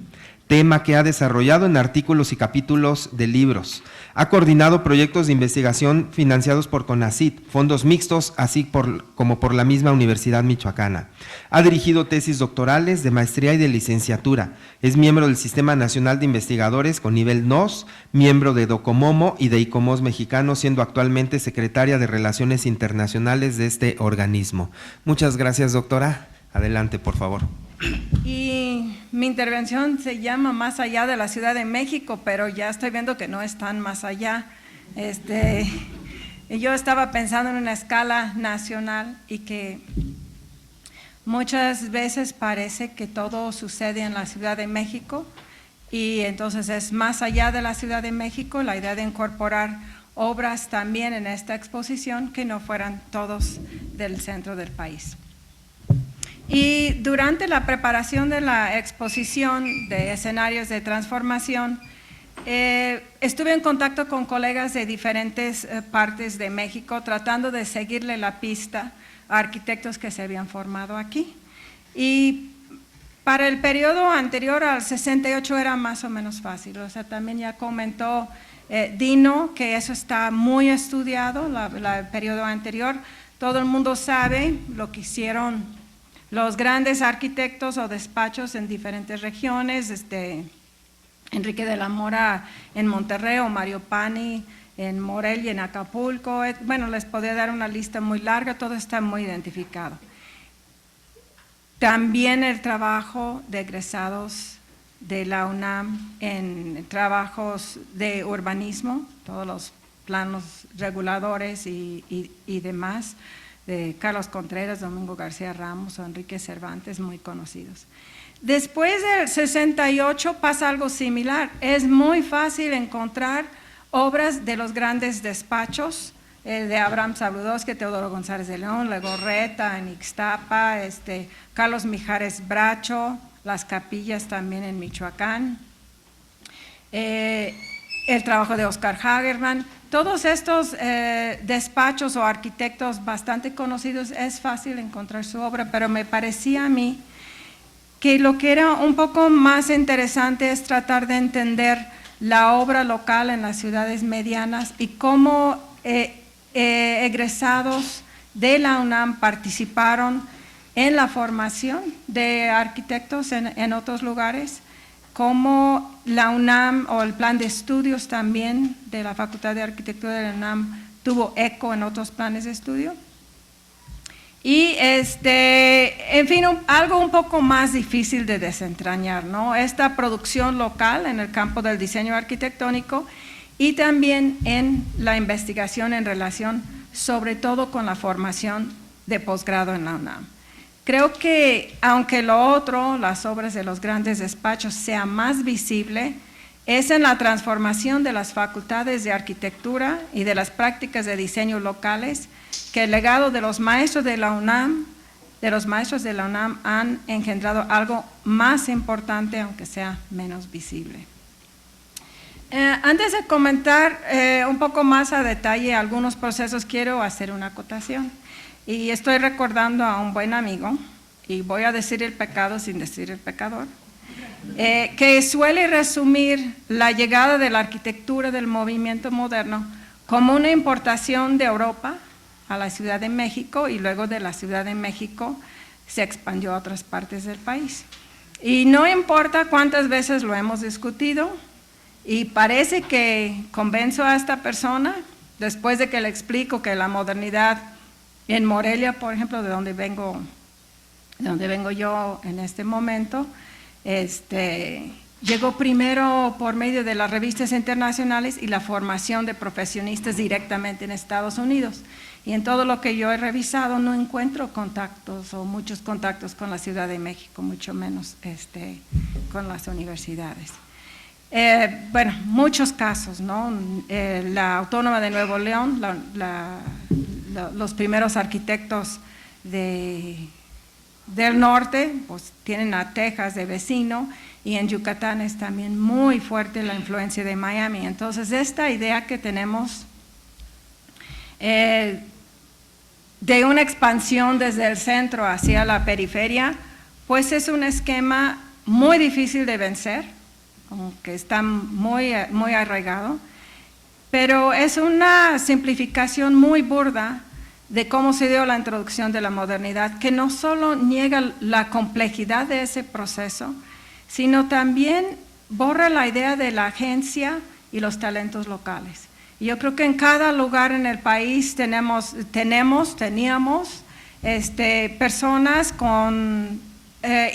tema que ha desarrollado en artículos y capítulos de libros. Ha coordinado proyectos de investigación financiados por CONACYT, fondos mixtos, así como por la misma Universidad Michoacana. Ha dirigido tesis doctorales de maestría y de licenciatura. Es miembro del Sistema Nacional de Investigadores con nivel NOS, miembro de DOCOMOMO y de ICOMOS Mexicano, siendo actualmente secretaria de Relaciones Internacionales de este organismo. Muchas gracias, doctora. Adelante, por favor. Y mi intervención se llama Más allá de la Ciudad de México, pero ya estoy viendo que no es tan más allá. Yo estaba pensando en una escala nacional y que muchas veces parece que todo sucede en la Ciudad de México y entonces es más allá de la Ciudad de México la idea de incorporar obras también en esta exposición que no fueran todos del centro del país. Y durante la preparación de la exposición de escenarios de transformación, estuve en contacto con colegas de diferentes partes de México tratando de seguirle la pista a arquitectos que se habían formado aquí. Y para el periodo anterior al 68 era más o menos fácil, o sea, también ya comentó Dino que eso está muy estudiado, el periodo anterior. Todo el mundo sabe lo que hicieron los grandes arquitectos o despachos en diferentes regiones, Enrique de la Mora en Monterrey o Mario Pani en Morelia, en Acapulco. Bueno, les podría dar una lista muy larga, todo está muy identificado. También el trabajo de egresados de la UNAM en trabajos de urbanismo, todos los planos reguladores y demás, de Carlos Contreras, Domingo García Ramos o Enrique Cervantes, muy conocidos. Después del 68 pasa algo similar, es muy fácil encontrar obras de los grandes despachos, de Abraham Sabludowski, Teodoro González de León, Legorreta en Ixtapa, Carlos Mijares Bracho, Las Capillas también en Michoacán, el trabajo de Oscar Hagerman. Todos estos despachos o arquitectos bastante conocidos, es fácil encontrar su obra, pero me parecía a mí que lo que era un poco más interesante es tratar de entender la obra local en las ciudades medianas y cómo egresados de la UNAM participaron en la formación de arquitectos en otros lugares, cómo la UNAM o el plan de estudios también de la Facultad de Arquitectura de la UNAM tuvo eco en otros planes de estudio. Y en fin, algo un poco más difícil de desentrañar, ¿no? Esta producción local en el campo del diseño arquitectónico y también en la investigación en relación sobre todo con la formación de posgrado en la UNAM. Creo que aunque lo otro, las obras de los grandes despachos, sea más visible, es en la transformación de las facultades de arquitectura y de las prácticas de diseño locales que el legado de los maestros de la UNAM, han engendrado algo más importante, aunque sea menos visible. Antes de comentar un poco más a detalle algunos procesos, quiero hacer una acotación. Y estoy recordando a un buen amigo, y voy a decir el pecado sin decir el pecador, que suele resumir la llegada de la arquitectura del movimiento moderno como una importación de Europa a la Ciudad de México y luego de la Ciudad de México se expandió a otras partes del país. Y no importa cuántas veces lo hemos discutido, y parece que convenzo a esta persona, después de que le explico que la modernidad en Morelia, por ejemplo, de donde vengo yo en este momento, llegó primero por medio de las revistas internacionales y la formación de profesionistas directamente en Estados Unidos. Y en todo lo que yo he revisado no encuentro contactos o muchos contactos con la Ciudad de México, mucho menos con las universidades. Bueno, muchos casos, ¿no? La Autónoma de Nuevo León, los primeros arquitectos del norte, pues tienen a Texas de vecino, y en Yucatán es también muy fuerte la influencia de Miami. Entonces, esta idea que tenemos de una expansión desde el centro hacia la periferia, pues es un esquema muy difícil de vencer, que está muy arraigado, pero es una simplificación muy burda de cómo se dio la introducción de la modernidad, que no solo niega la complejidad de ese proceso, sino también borra la idea de la agencia y los talentos locales. Y yo creo que en cada lugar en el país teníamos personas con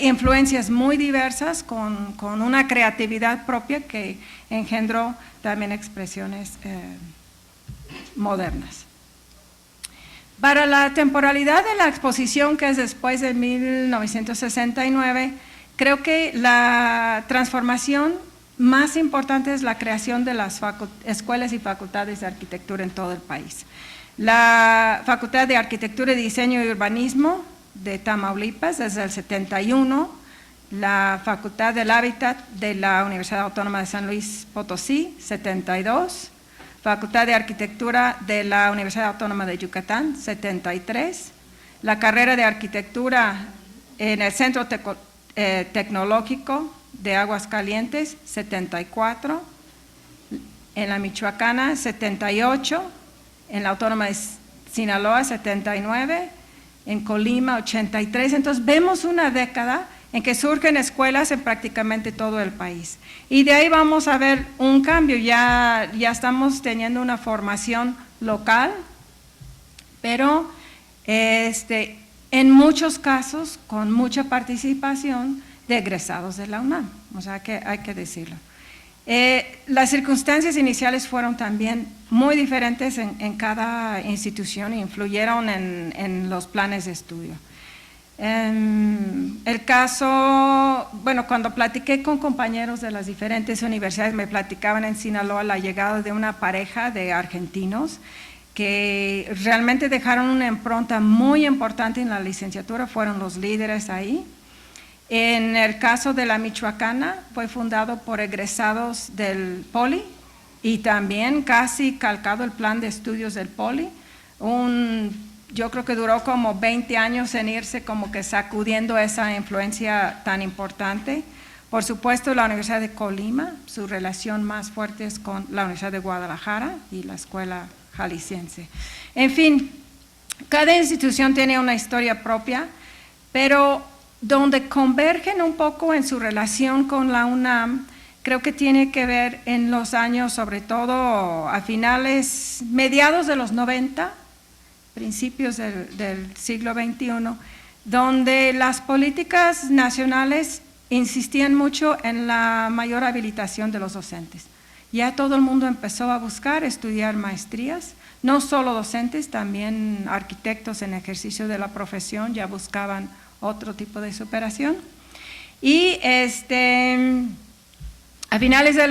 influencias muy diversas, con una creatividad propia que engendró también expresiones modernas. Para la temporalidad de la exposición, que es después de 1969, creo que la transformación más importante es la creación de las escuelas y facultades de arquitectura en todo el país. La Facultad de Arquitectura y Diseño y Urbanismo de Tamaulipas desde el 71, la Facultad del Hábitat de la Universidad Autónoma de San Luis Potosí, 72, Facultad de Arquitectura de la Universidad Autónoma de Yucatán, 73, la carrera de Arquitectura en el Centro Tecnológico de Aguascalientes, 74, en la Michoacana, 78, en la Autónoma de Sinaloa, 79, en Colima, 83. Entonces vemos una década en que surgen escuelas en prácticamente todo el país. Y de ahí vamos a ver un cambio, ya estamos teniendo una formación local, pero en muchos casos con mucha participación de egresados de la UNAM, o sea que hay que decirlo. Las circunstancias iniciales fueron también muy diferentes en cada institución e influyeron en los planes de estudio. El caso, bueno, cuando platiqué con compañeros de las diferentes universidades, me platicaban en Sinaloa la llegada de una pareja de argentinos que realmente dejaron una impronta muy importante en la licenciatura, fueron los líderes ahí. En el caso de la Michoacana, fue fundado por egresados del Poli y también casi calcado el plan de estudios del Poli. Yo creo que duró como 20 años en irse como que sacudiendo esa influencia tan importante. Por supuesto, la Universidad de Colima, su relación más fuerte es con la Universidad de Guadalajara y la Escuela Jalisciense. En fin, cada institución tiene una historia propia, pero donde convergen un poco en su relación con la UNAM, creo que tiene que ver en los años, sobre todo a mediados de los 90, principios del siglo XXI, donde las políticas nacionales insistían mucho en la mayor habilitación de los docentes. Ya todo el mundo empezó a buscar estudiar maestrías, no solo docentes, también arquitectos en ejercicio de la profesión ya buscaban otro tipo de superación. Y a finales de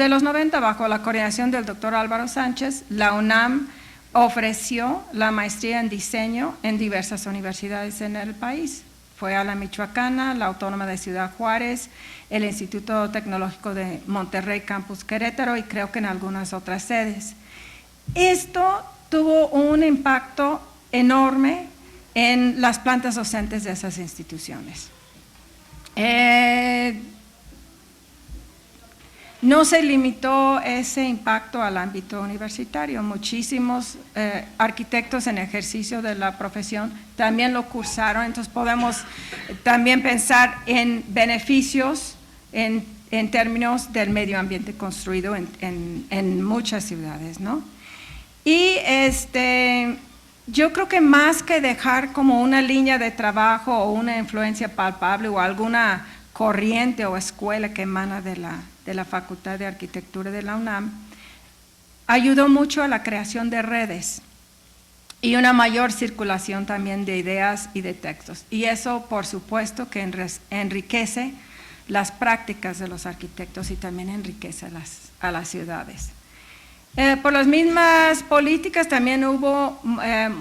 los 90, bajo la coordinación del doctor Álvaro Sánchez, la UNAM ofreció la maestría en diseño en diversas universidades en el país. Fue a la Michoacana, la Autónoma de Ciudad Juárez, el Instituto Tecnológico de Monterrey, Campus Querétaro y creo que en algunas otras sedes. Esto tuvo un impacto enorme en las plantas docentes de esas instituciones. No se limitó ese impacto al ámbito universitario, muchísimos arquitectos en ejercicio de la profesión también lo cursaron, entonces podemos también pensar en beneficios en términos del medio ambiente construido en muchas ciudades, ¿no? Y yo creo que más que dejar como una línea de trabajo o una influencia palpable o alguna corriente o escuela que emana de la Facultad de Arquitectura de la UNAM, ayudó mucho a la creación de redes y una mayor circulación también de ideas y de textos. Y eso, por supuesto, que enriquece las prácticas de los arquitectos y también enriquece a las ciudades. Por las mismas políticas también hubo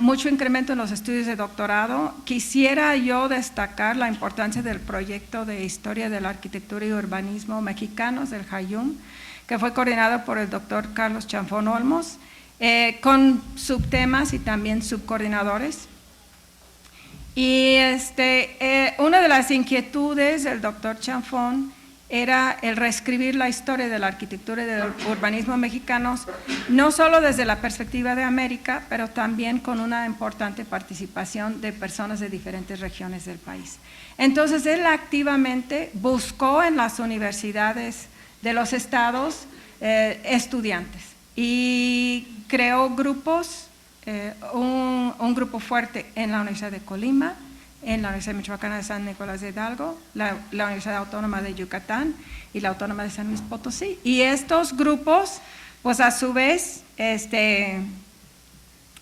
mucho incremento en los estudios de doctorado. Quisiera yo destacar la importancia del proyecto de Historia de la Arquitectura y Urbanismo Mexicanos del Jayum, que fue coordinado por el doctor Carlos Chanfón Olmos, con subtemas y también subcoordinadores. Y una de las inquietudes del doctor Chanfón era el reescribir la historia de la arquitectura y del urbanismo mexicanos, no solo desde la perspectiva de América, pero también con una importante participación de personas de diferentes regiones del país. Entonces, él activamente buscó en las universidades de los estados estudiantes y creó grupos, un grupo fuerte en la Universidad de Colima, en la Universidad Michoacana de San Nicolás de Hidalgo, la Universidad Autónoma de Yucatán y la Autónoma de San Luis Potosí. Y estos grupos, pues a su vez,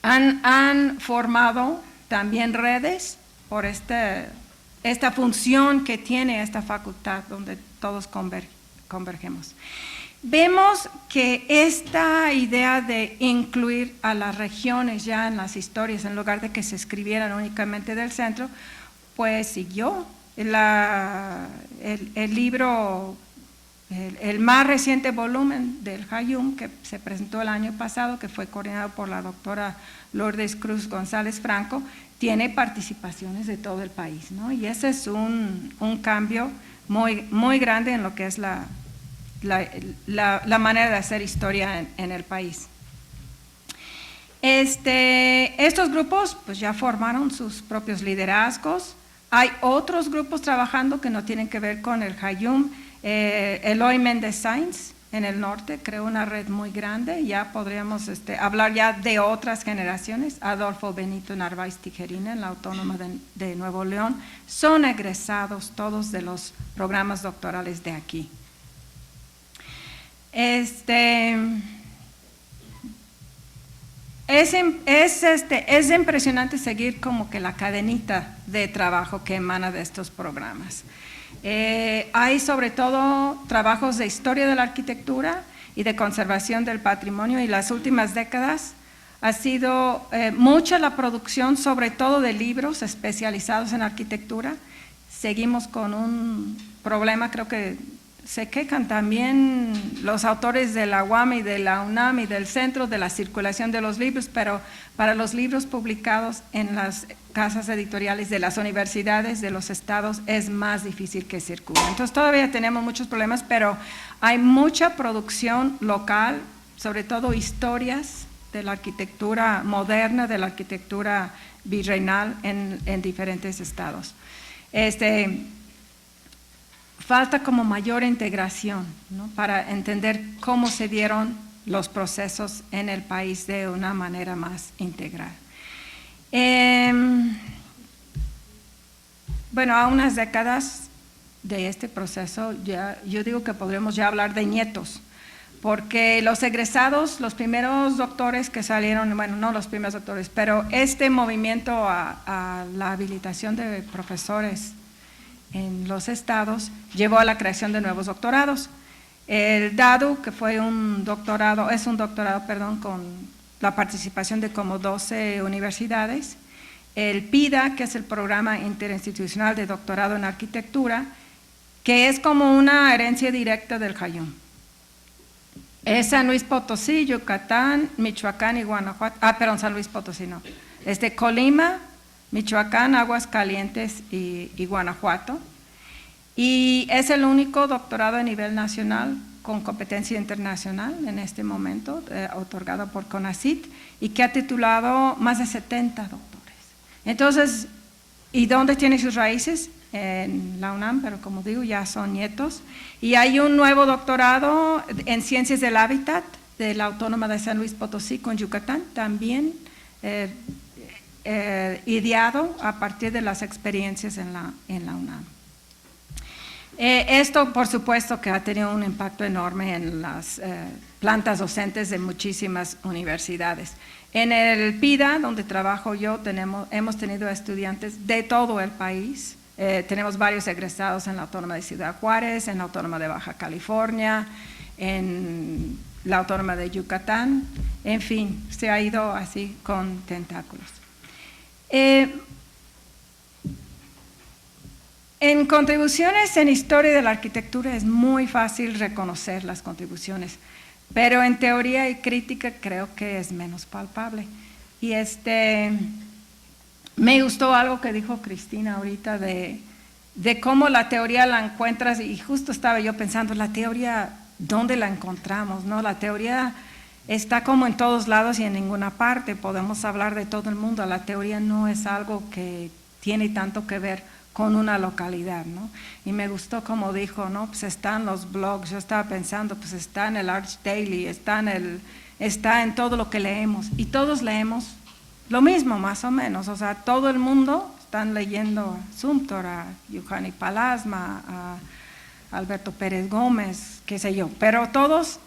han formado también redes por esta función que tiene esta facultad donde todos convergemos. Vemos que esta idea de incluir a las regiones ya en las historias, en lugar de que se escribieran únicamente del centro, pues siguió. El libro, el más reciente volumen del Jayum, que se presentó el año pasado, que fue coordinado por la doctora Lourdes Cruz González Franco, tiene participaciones de todo el país, ¿no? Y ese es un cambio muy, muy grande en lo que es la manera de hacer historia en el país. Estos grupos pues ya formaron sus propios liderazgos. Hay otros grupos trabajando que no tienen que ver con el Jayum. Eloy Méndez Sainz en el norte creó una red muy grande, ya podríamos hablar ya de otras generaciones. Adolfo Benito Narváez Tijerina en la Autónoma de Nuevo León, son egresados todos de los programas doctorales de aquí. Es impresionante seguir como que la cadenita de trabajo que emana de estos programas. Hay sobre todo trabajos de historia de la arquitectura y de conservación del patrimonio, y las últimas décadas ha sido mucha la producción, sobre todo de libros especializados en arquitectura. Seguimos con un problema, creo que se quejan también los autores de la UAM y de la UNAM y del centro de la circulación de los libros, pero para los libros publicados en las casas editoriales de las universidades de los estados es más difícil que circulen. Entonces todavía tenemos muchos problemas, pero hay mucha producción local, sobre todo historias de la arquitectura moderna, de la arquitectura virreinal en diferentes estados. Falta como mayor integración, ¿no?, para entender cómo se dieron los procesos en el país de una manera más integral. Bueno, a unas décadas de este proceso, yo digo que podríamos ya hablar de nietos, porque los egresados, los primeros doctores que salieron, bueno, no los primeros doctores, pero este movimiento a la habilitación de profesores en los estados llevó a la creación de nuevos doctorados. El DADU, que fue un doctorado, es un doctorado, perdón, con la participación de como 12 universidades. El PIDA, que es el Programa Interinstitucional de Doctorado en Arquitectura, que es como una herencia directa del Jayum. Es San Luis Potosí, Yucatán, Michoacán y Guanajuato. Perdón, San Luis Potosí no. Es de Colima, Michoacán, Aguascalientes y Guanajuato. Y es el único doctorado a nivel nacional con competencia internacional en este momento, otorgado por CONACYT, y que ha titulado más de 70 doctores. Entonces, ¿y dónde tiene sus raíces? En la UNAM, pero como digo, ya son nietos. Y hay un nuevo doctorado en Ciencias del Hábitat de la Autónoma de San Luis Potosí con Yucatán, también ideado a partir de las experiencias en la UNAM. Esto, por supuesto, que ha tenido un impacto enorme en las plantas docentes de muchísimas universidades. En el PIDA, donde trabajo yo, hemos tenido estudiantes de todo el país. Tenemos varios egresados en la Autónoma de Ciudad Juárez, en la Autónoma de Baja California, en la Autónoma de Yucatán. En fin, se ha ido así con tentáculos. En contribuciones en historia de la arquitectura es muy fácil reconocer las contribuciones, pero en teoría y crítica creo que es menos palpable. Y me gustó algo que dijo Cristina ahorita de cómo la teoría la encuentras, y justo estaba yo pensando, la teoría, ¿dónde la encontramos? ¿No? La teoría está como en todos lados y en ninguna parte, podemos hablar de todo el mundo, la teoría no es algo que tiene tanto que ver con una localidad, ¿no? Y me gustó como dijo, ¿no? Pues está en los blogs, yo estaba pensando, pues está en el Arch Daily, está en todo lo que leemos, y todos leemos lo mismo más o menos, o sea, todo el mundo están leyendo a Sumter, a Yuhani Palasma, a Alberto Pérez Gómez, qué sé yo, pero todos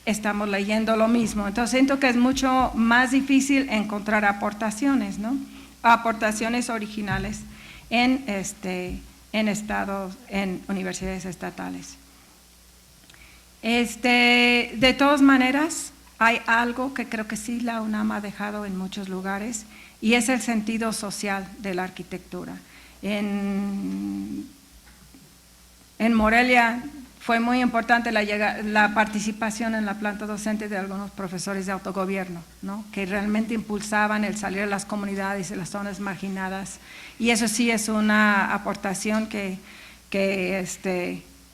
estamos leyendo lo mismo. Entonces siento que es mucho más difícil encontrar aportaciones, ¿no? Aportaciones originales en estados, en universidades estatales. De todas maneras, hay algo que creo que sí la UNAM ha dejado en muchos lugares, y es el sentido social de la arquitectura. En Morelia fue muy importante la participación en la planta docente de algunos profesores de autogobierno, ¿no? Que realmente impulsaban el salir a las comunidades y las zonas marginadas. Y eso sí es una aportación que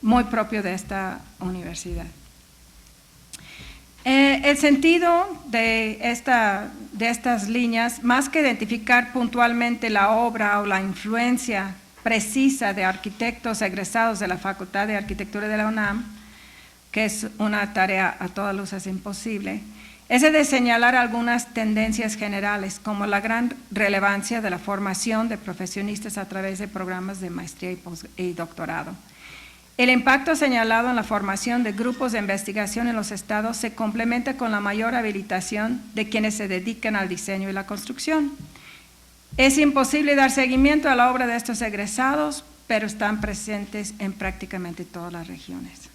muy propio de esta universidad. El sentido de estas líneas, más que identificar puntualmente la obra o la influencia precisa de arquitectos egresados de la Facultad de Arquitectura de la UNAM, que es una tarea a todas luces imposible, es el de señalar algunas tendencias generales, como la gran relevancia de la formación de profesionistas a través de programas de maestría y doctorado. El impacto señalado en la formación de grupos de investigación en los estados se complementa con la mayor habilitación de quienes se dedican al diseño y la construcción. Es imposible dar seguimiento a la obra de estos egresados, pero están presentes en prácticamente todas las regiones.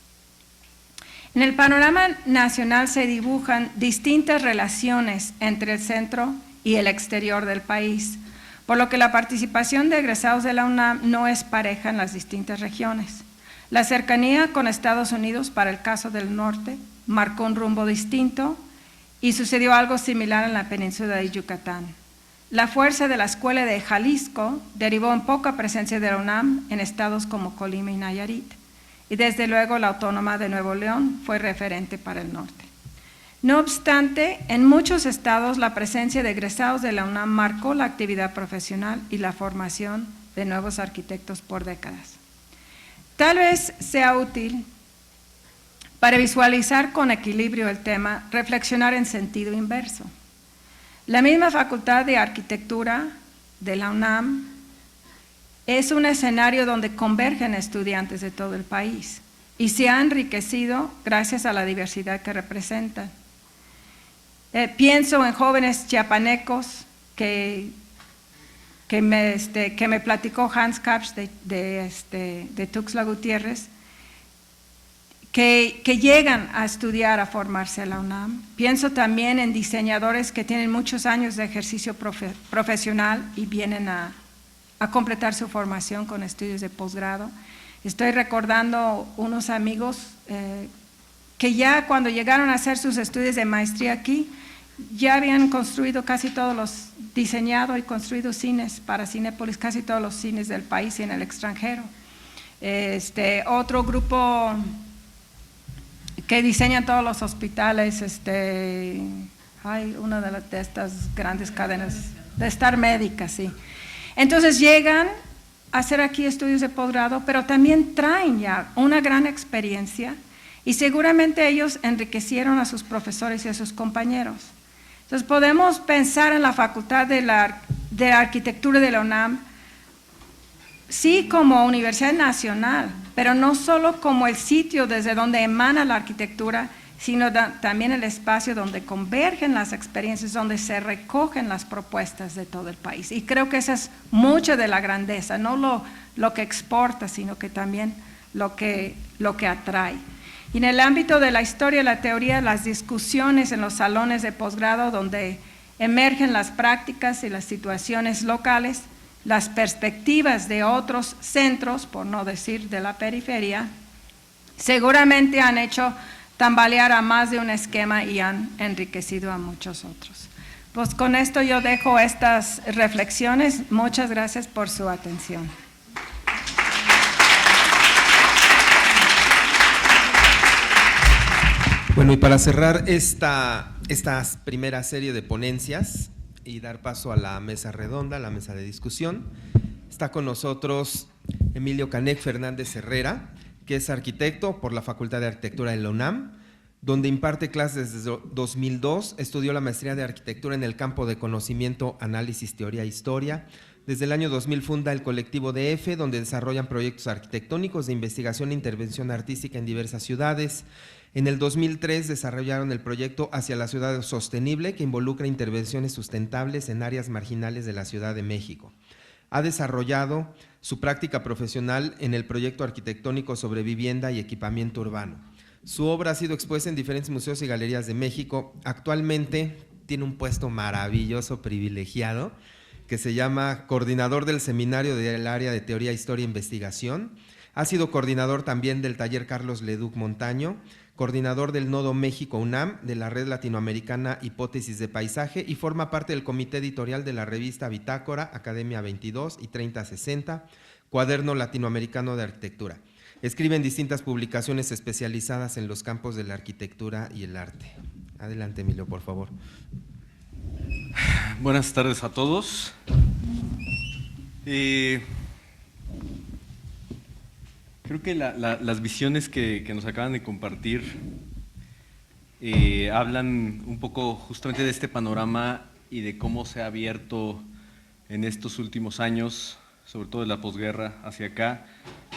En el panorama nacional se dibujan distintas relaciones entre el centro y el exterior del país, por lo que la participación de egresados de la UNAM no es pareja en las distintas regiones. La cercanía con Estados Unidos para el caso del norte marcó un rumbo distinto y sucedió algo similar en la península de Yucatán. La fuerza de la Escuela de Jalisco derivó en poca presencia de la UNAM en estados como Colima y Nayarit, y desde luego la Autónoma de Nuevo León fue referente para el norte. No obstante, en muchos estados la presencia de egresados de la UNAM marcó la actividad profesional y la formación de nuevos arquitectos por décadas. Tal vez sea útil para visualizar con equilibrio el tema, reflexionar en sentido inverso. La misma Facultad de Arquitectura de la UNAM es un escenario donde convergen estudiantes de todo el país y se ha enriquecido gracias a la diversidad que representa. Pienso en jóvenes chiapanecos que me platicó Hans Kapsch de Tuxtla Gutiérrez, que llegan a estudiar, a formarse a la UNAM. Pienso también en diseñadores que tienen muchos años de ejercicio profesional y vienen a completar su formación con estudios de posgrado. Estoy recordando unos amigos que ya cuando llegaron a hacer sus estudios de maestría aquí, ya habían construido casi todos los, diseñado y construido cines para Cinépolis, casi todos los cines del país y en el extranjero. Otro grupo que diseñan todos los hospitales, hay una de estas grandes cadenas, de Star Médica, sí. Entonces llegan a hacer aquí estudios de posgrado, pero también traen ya una gran experiencia y seguramente ellos enriquecieron a sus profesores y a sus compañeros. Entonces podemos pensar en la Facultad de Arquitectura de la UNAM, sí como universidad nacional, pero no solo como el sitio desde donde emana la arquitectura, sino también el espacio donde convergen las experiencias, donde se recogen las propuestas de todo el país. Y creo que esa es mucha de la grandeza, no lo que exporta, sino que también lo que atrae. Y en el ámbito de la historia y la teoría, las discusiones en los salones de posgrado donde emergen las prácticas y las situaciones locales, las perspectivas de otros centros, por no decir de la periferia, seguramente han hecho tambalear a más de un esquema y han enriquecido a muchos otros. Pues con esto yo dejo estas reflexiones. Muchas gracias por su atención. Bueno, y para cerrar esta primera serie de ponencias y dar paso a la mesa redonda, la mesa de discusión, está con nosotros Emilio Canek Fernández Herrera, que es arquitecto por la Facultad de Arquitectura de la UNAM, donde imparte clases desde 2002, estudió la maestría de arquitectura en el campo de conocimiento, análisis, teoría e historia. Desde el año 2000 funda el colectivo DF, donde desarrollan proyectos arquitectónicos de investigación e intervención artística en diversas ciudades. En el 2003 desarrollaron el proyecto Hacia la Ciudad Sostenible, que involucra intervenciones sustentables en áreas marginales de la Ciudad de México. Ha desarrollado su práctica profesional en el proyecto arquitectónico sobre vivienda y equipamiento urbano. Su obra ha sido expuesta en diferentes museos y galerías de México. Actualmente tiene un puesto maravilloso, privilegiado, que se llama Coordinador del Seminario del Área de Teoría, Historia e Investigación. Ha sido coordinador también del taller Carlos Leduc Montaño, coordinador del Nodo México UNAM, de la Red Latinoamericana Hipótesis de Paisaje, y forma parte del comité editorial de la revista Bitácora, Academia 22 y 3060, Cuaderno Latinoamericano de Arquitectura. Escribe en distintas publicaciones especializadas en los campos de la arquitectura y el arte. Adelante, Emilio, por favor. Buenas tardes a todos. Creo que las visiones que nos acaban de compartir hablan un poco justamente de este panorama y de cómo se ha abierto en estos últimos años, sobre todo de la posguerra hacia acá,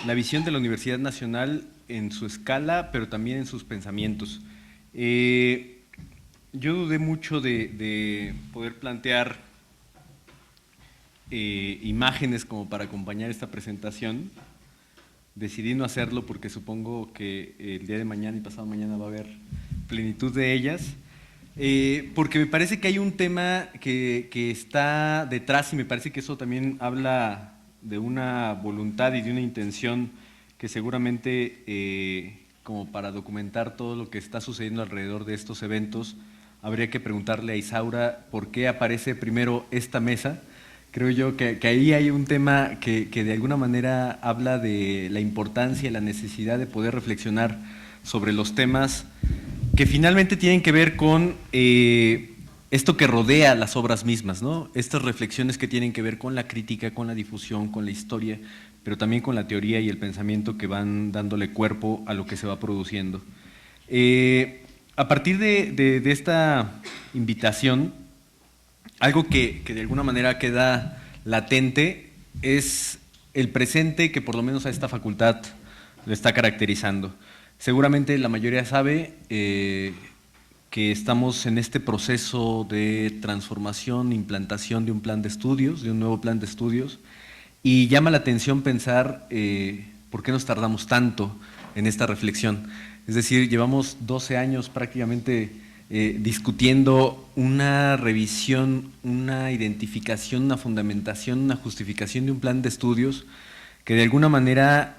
la visión de la Universidad Nacional en su escala, pero también en sus pensamientos. Yo dudé mucho de poder plantear imágenes como para acompañar esta presentación. Decidí no hacerlo porque supongo que el día de mañana y pasado mañana va a haber plenitud de ellas, porque me parece que hay un tema que está detrás y me parece que eso también habla de una voluntad y de una intención que seguramente, como para documentar todo lo que está sucediendo alrededor de estos eventos, habría que preguntarle a Isaura por qué aparece primero esta mesa. Creo yo que ahí hay un tema que de alguna manera habla de la importancia y la necesidad de poder reflexionar sobre los temas que finalmente tienen que ver con esto que rodea las obras mismas, ¿no? Estas reflexiones que tienen que ver con la crítica, con la difusión, con la historia, pero también con la teoría y el pensamiento que van dándole cuerpo a lo que se va produciendo. A partir de esta invitación, algo que de alguna manera queda latente es el presente que por lo menos a esta facultad lo está caracterizando. Seguramente la mayoría sabe que estamos en este proceso de transformación, implantación de un plan de estudios, de un nuevo plan de estudios, y llama la atención pensar por qué nos tardamos tanto en esta reflexión. Es decir, llevamos 12 años prácticamente discutiendo una revisión, una identificación, una fundamentación, una justificación de un plan de estudios que de alguna manera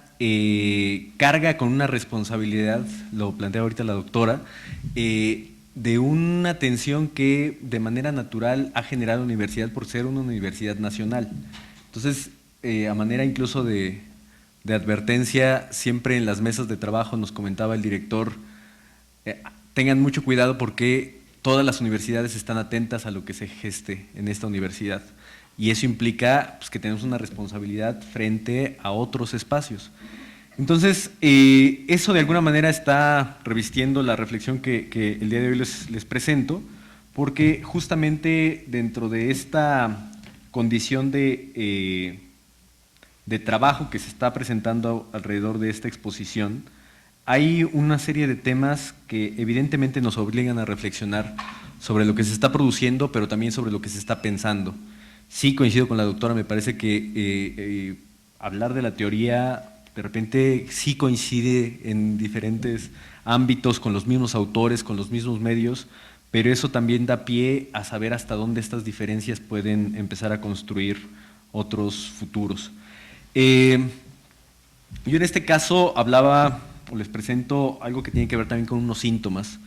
carga con una responsabilidad, lo plantea ahorita la doctora, de una atención que de manera natural ha generado la universidad por ser una universidad nacional. Entonces, a manera incluso de advertencia, siempre en las mesas de trabajo nos comentaba el director, tengan mucho cuidado porque todas las universidades están atentas a lo que se geste en esta universidad y eso implica pues, que tenemos una responsabilidad frente a otros espacios. Entonces, eso de alguna manera está revistiendo la reflexión que el día de hoy les presento, porque justamente dentro de esta condición de trabajo que se está presentando alrededor de esta exposición, hay una serie de temas que evidentemente nos obligan a reflexionar sobre lo que se está produciendo, pero también sobre lo que se está pensando. Sí coincido con la doctora, me parece que hablar de la teoría de repente sí coincide en diferentes ámbitos, con los mismos autores, con los mismos medios, pero eso también da pie a saber hasta dónde estas diferencias pueden empezar a construir otros futuros. Yo en este caso hablaba, o les presento algo que tiene que ver también con unos síntomas.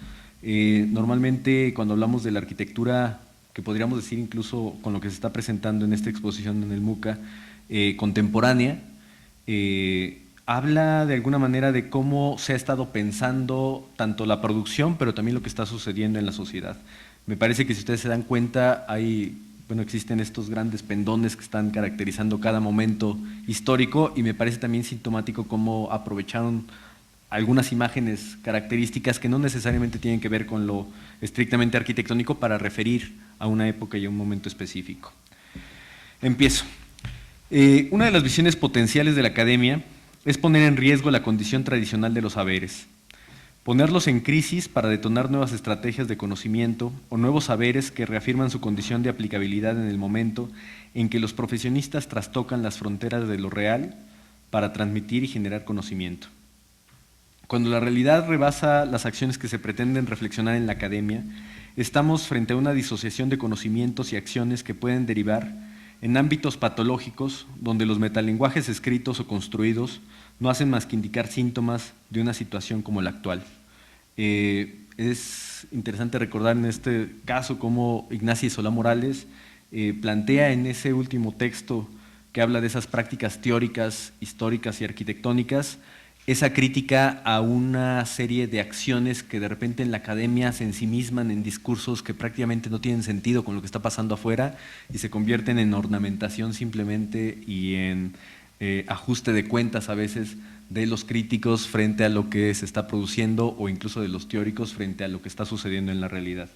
Normalmente cuando hablamos de la arquitectura, que podríamos decir incluso con lo que se está presentando en esta exposición en el MUCA, contemporánea, habla de alguna manera de cómo se ha estado pensando tanto la producción, pero también lo que está sucediendo en la sociedad. Me parece que si ustedes se dan cuenta, existen estos grandes pendones que están caracterizando cada momento histórico y me parece también sintomático cómo aprovecharon algunas imágenes características que no necesariamente tienen que ver con lo estrictamente arquitectónico para referir a una época y a un momento específico. Empiezo. Una de las visiones potenciales de la academia es poner en riesgo la condición tradicional de los saberes, ponerlos en crisis para detonar nuevas estrategias de conocimiento o nuevos saberes que reafirman su condición de aplicabilidad en el momento en que los profesionistas trastocan las fronteras de lo real para transmitir y generar conocimiento. Cuando la realidad rebasa las acciones que se pretenden reflexionar en la academia, estamos frente a una disociación de conocimientos y acciones que pueden derivar en ámbitos patológicos donde los metalenguajes escritos o construidos no hacen más que indicar síntomas de una situación como la actual. Es interesante recordar en este caso cómo Ignacio Solá Morales plantea en ese último texto que habla de esas prácticas teóricas, históricas y arquitectónicas, esa crítica a una serie de acciones que de repente en la academia se ensimisman en discursos que prácticamente no tienen sentido con lo que está pasando afuera y se convierten en ornamentación simplemente y en ajuste de cuentas a veces de los críticos frente a lo que se está produciendo o incluso de los teóricos frente a lo que está sucediendo en la realidad.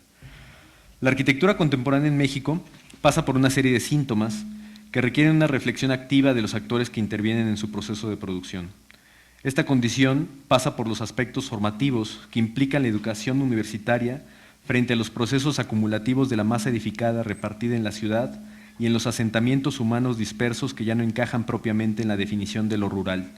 La arquitectura contemporánea en México pasa por una serie de síntomas que requieren una reflexión activa de los actores que intervienen en su proceso de producción. Esta condición pasa por los aspectos formativos que implican la educación universitaria frente a los procesos acumulativos de la masa edificada repartida en la ciudad y en los asentamientos humanos dispersos que ya no encajan propiamente en la definición de lo rural.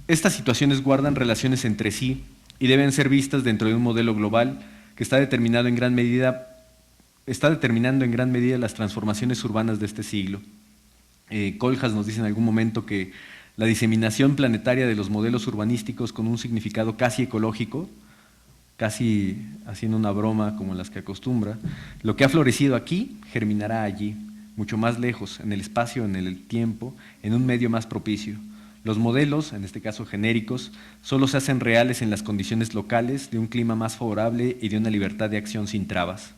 Estas situaciones guardan relaciones entre sí y deben ser vistas dentro de un modelo global que está determinando en gran medida las transformaciones urbanas de este siglo. Kohlhaas nos dice en algún momento que la diseminación planetaria de los modelos urbanísticos con un significado casi ecológico, casi haciendo una broma como las que acostumbra, lo que ha florecido aquí germinará allí, mucho más lejos, en el espacio, en el tiempo, en un medio más propicio. Los modelos, en este caso genéricos, solo se hacen reales en las condiciones locales de un clima más favorable y de una libertad de acción sin trabas.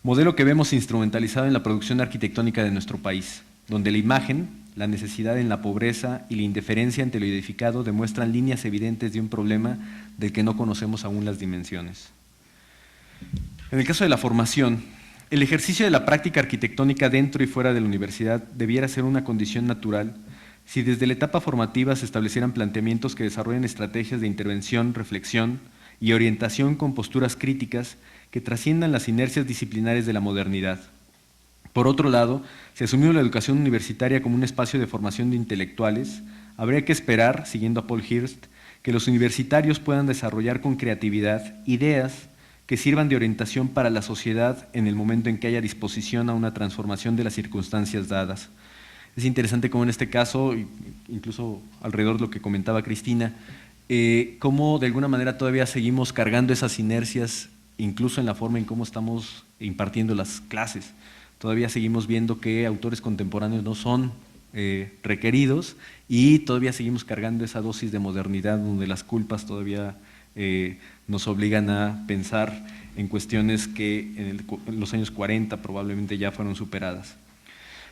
Modelo que vemos instrumentalizado en la producción arquitectónica de nuestro país, donde la imagen, la necesidad en la pobreza y la indiferencia ante lo edificado demuestran líneas evidentes de un problema del que no conocemos aún las dimensiones. En el caso de la formación, el ejercicio de la práctica arquitectónica dentro y fuera de la universidad debiera ser una condición natural si desde la etapa formativa se establecieran planteamientos que desarrollen estrategias de intervención, reflexión y orientación con posturas críticas que trasciendan las inercias disciplinares de la modernidad. Por otro lado, si asumimos la educación universitaria como un espacio de formación de intelectuales, habría que esperar, siguiendo a Paul Hirst, que los universitarios puedan desarrollar con creatividad ideas que sirvan de orientación para la sociedad en el momento en que haya disposición a una transformación de las circunstancias dadas. Es interesante cómo en este caso, incluso alrededor de lo que comentaba Cristina, cómo de alguna manera todavía seguimos cargando esas inercias, incluso en la forma en cómo estamos impartiendo las clases. Todavía seguimos viendo que autores contemporáneos no son requeridos y todavía seguimos cargando esa dosis de modernidad donde las culpas todavía nos obligan a pensar en cuestiones que en los años 40 probablemente ya fueron superadas.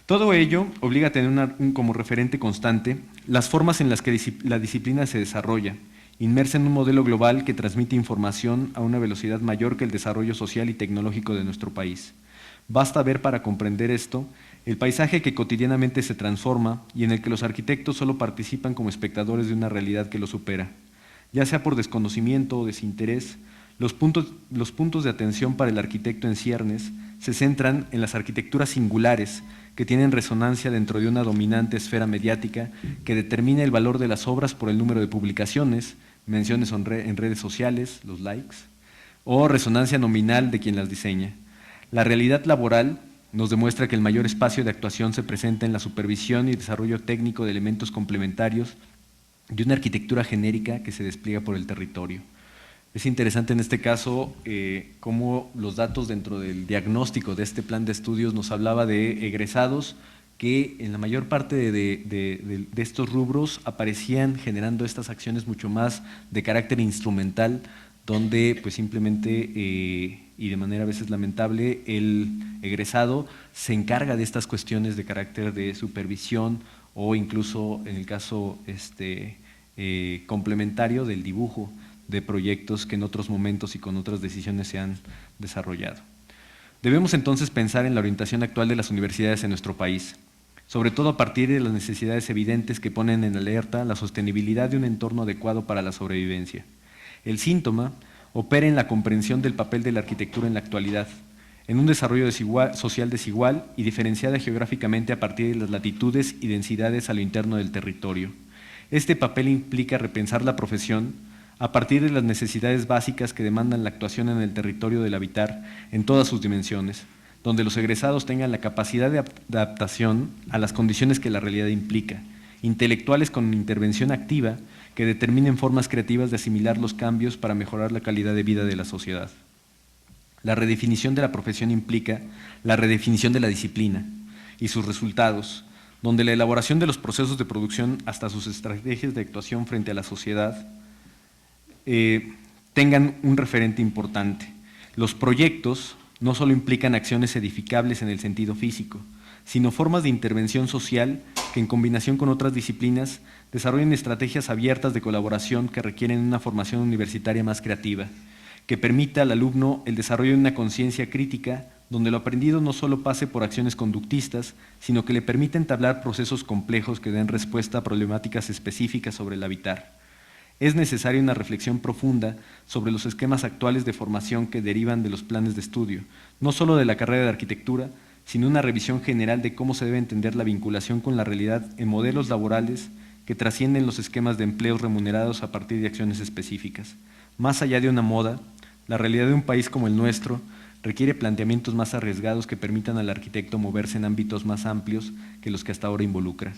Todo ello obliga a tener como referente constante las formas en las que la disciplina se desarrolla, inmersa en un modelo global que transmite información a una velocidad mayor que el desarrollo social y tecnológico de nuestro país. Basta ver para comprender esto el paisaje que cotidianamente se transforma y en el que los arquitectos solo participan como espectadores de una realidad que lo supera. Ya sea por desconocimiento o desinterés, los puntos de atención para el arquitecto en ciernes se centran en las arquitecturas singulares que tienen resonancia dentro de una dominante esfera mediática que determina el valor de las obras por el número de publicaciones, menciones en redes sociales, los likes, o resonancia nominal de quien las diseña. La realidad laboral nos demuestra que el mayor espacio de actuación se presenta en la supervisión y desarrollo técnico de elementos complementarios de una arquitectura genérica que se despliega por el territorio. Es interesante en este caso cómo los datos dentro del diagnóstico de este plan de estudios nos hablaba de egresados que en la mayor parte de estos rubros aparecían generando estas acciones mucho más de carácter instrumental, donde pues simplemente y de manera a veces lamentable el egresado se encarga de estas cuestiones de carácter de supervisión o incluso en el caso complementario del dibujo de proyectos que en otros momentos y con otras decisiones se han desarrollado. Debemos entonces pensar en la orientación actual de las universidades en nuestro país, sobre todo a partir de las necesidades evidentes que ponen en alerta la sostenibilidad de un entorno adecuado para la sobrevivencia. El síntoma opera en la comprensión del papel de la arquitectura en la actualidad, en un desarrollo social desigual y diferenciada geográficamente a partir de las latitudes y densidades a lo interno del territorio. Este papel implica repensar la profesión a partir de las necesidades básicas que demandan la actuación en el territorio del habitar en todas sus dimensiones, donde los egresados tengan la capacidad de adaptación a las condiciones que la realidad implica, intelectuales con intervención activa que determinen formas creativas de asimilar los cambios para mejorar la calidad de vida de la sociedad. La redefinición de la profesión implica la redefinición de la disciplina y sus resultados, donde la elaboración de los procesos de producción hasta sus estrategias de actuación frente a la sociedad tengan un referente importante. Los proyectos no solo implican acciones edificables en el sentido físico, sino formas de intervención social que en combinación con otras disciplinas desarrollen estrategias abiertas de colaboración que requieren una formación universitaria más creativa, que permita al alumno el desarrollo de una conciencia crítica donde lo aprendido no solo pase por acciones conductistas, sino que le permita entablar procesos complejos que den respuesta a problemáticas específicas sobre el habitar. Es necesaria una reflexión profunda sobre los esquemas actuales de formación que derivan de los planes de estudio, no solo de la carrera de arquitectura, sino una revisión general de cómo se debe entender la vinculación con la realidad en modelos laborales que trascienden los esquemas de empleos remunerados a partir de acciones específicas. Más allá de una moda, la realidad de un país como el nuestro requiere planteamientos más arriesgados que permitan al arquitecto moverse en ámbitos más amplios que los que hasta ahora involucra.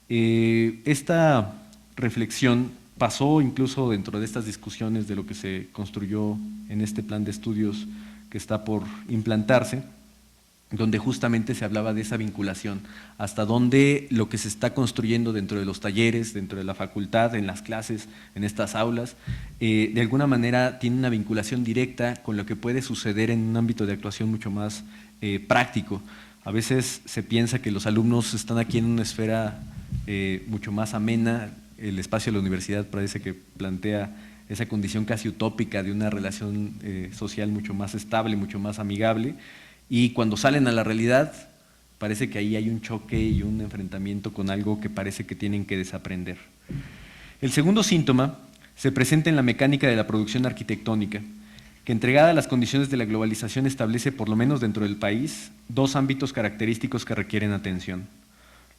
Esta reflexión pasó incluso dentro de estas discusiones de lo que se construyó en este plan de estudios que está por implantarse, donde justamente se hablaba de esa vinculación, hasta dónde lo que se está construyendo dentro de los talleres, dentro de la facultad, en las clases, en estas aulas, de alguna manera tiene una vinculación directa con lo que puede suceder en un ámbito de actuación mucho más práctico. A veces se piensa que los alumnos están aquí en una esfera mucho más amena, el espacio de la universidad parece que plantea esa condición casi utópica de una relación social mucho más estable, mucho más amigable, y cuando salen a la realidad parece que ahí hay un choque y un enfrentamiento con algo que parece que tienen que desaprender. El segundo síntoma se presenta en la mecánica de la producción arquitectónica, que entregada a las condiciones de la globalización establece, por lo menos dentro del país, dos ámbitos característicos que requieren atención.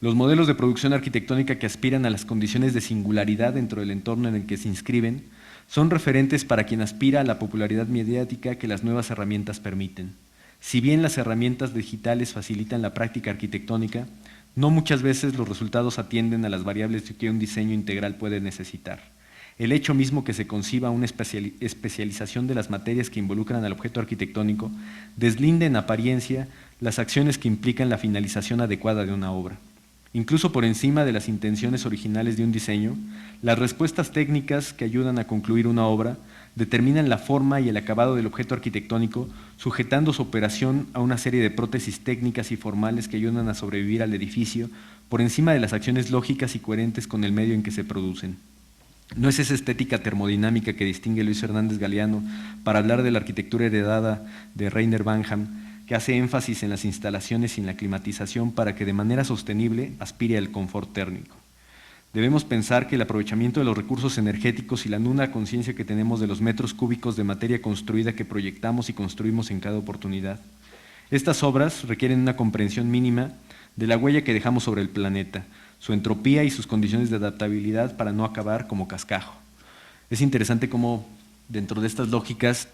Los modelos de producción arquitectónica que aspiran a las condiciones de singularidad dentro del entorno en el que se inscriben son referentes para quien aspira a la popularidad mediática que las nuevas herramientas permiten. Si bien las herramientas digitales facilitan la práctica arquitectónica, no muchas veces los resultados atienden a las variables que un diseño integral puede necesitar. El hecho mismo que se conciba una especialización de las materias que involucran al objeto arquitectónico deslinda en apariencia las acciones que implican la finalización adecuada de una obra. Incluso por encima de las intenciones originales de un diseño, las respuestas técnicas que ayudan a concluir una obra determinan la forma y el acabado del objeto arquitectónico, sujetando su operación a una serie de prótesis técnicas y formales que ayudan a sobrevivir al edificio por encima de las acciones lógicas y coherentes con el medio en que se producen. No es esa estética termodinámica que distingue Luis Fernández Galeano para hablar de la arquitectura heredada de Rainer Banham, que hace énfasis en las instalaciones y en la climatización para que de manera sostenible aspire al confort térmico. Debemos pensar que el aprovechamiento de los recursos energéticos y la nula conciencia que tenemos de los metros cúbicos de materia construida que proyectamos y construimos en cada oportunidad. Estas obras requieren una comprensión mínima de la huella que dejamos sobre el planeta, su entropía y sus condiciones de adaptabilidad para no acabar como cascajo. Es interesante cómo dentro de estas lógicas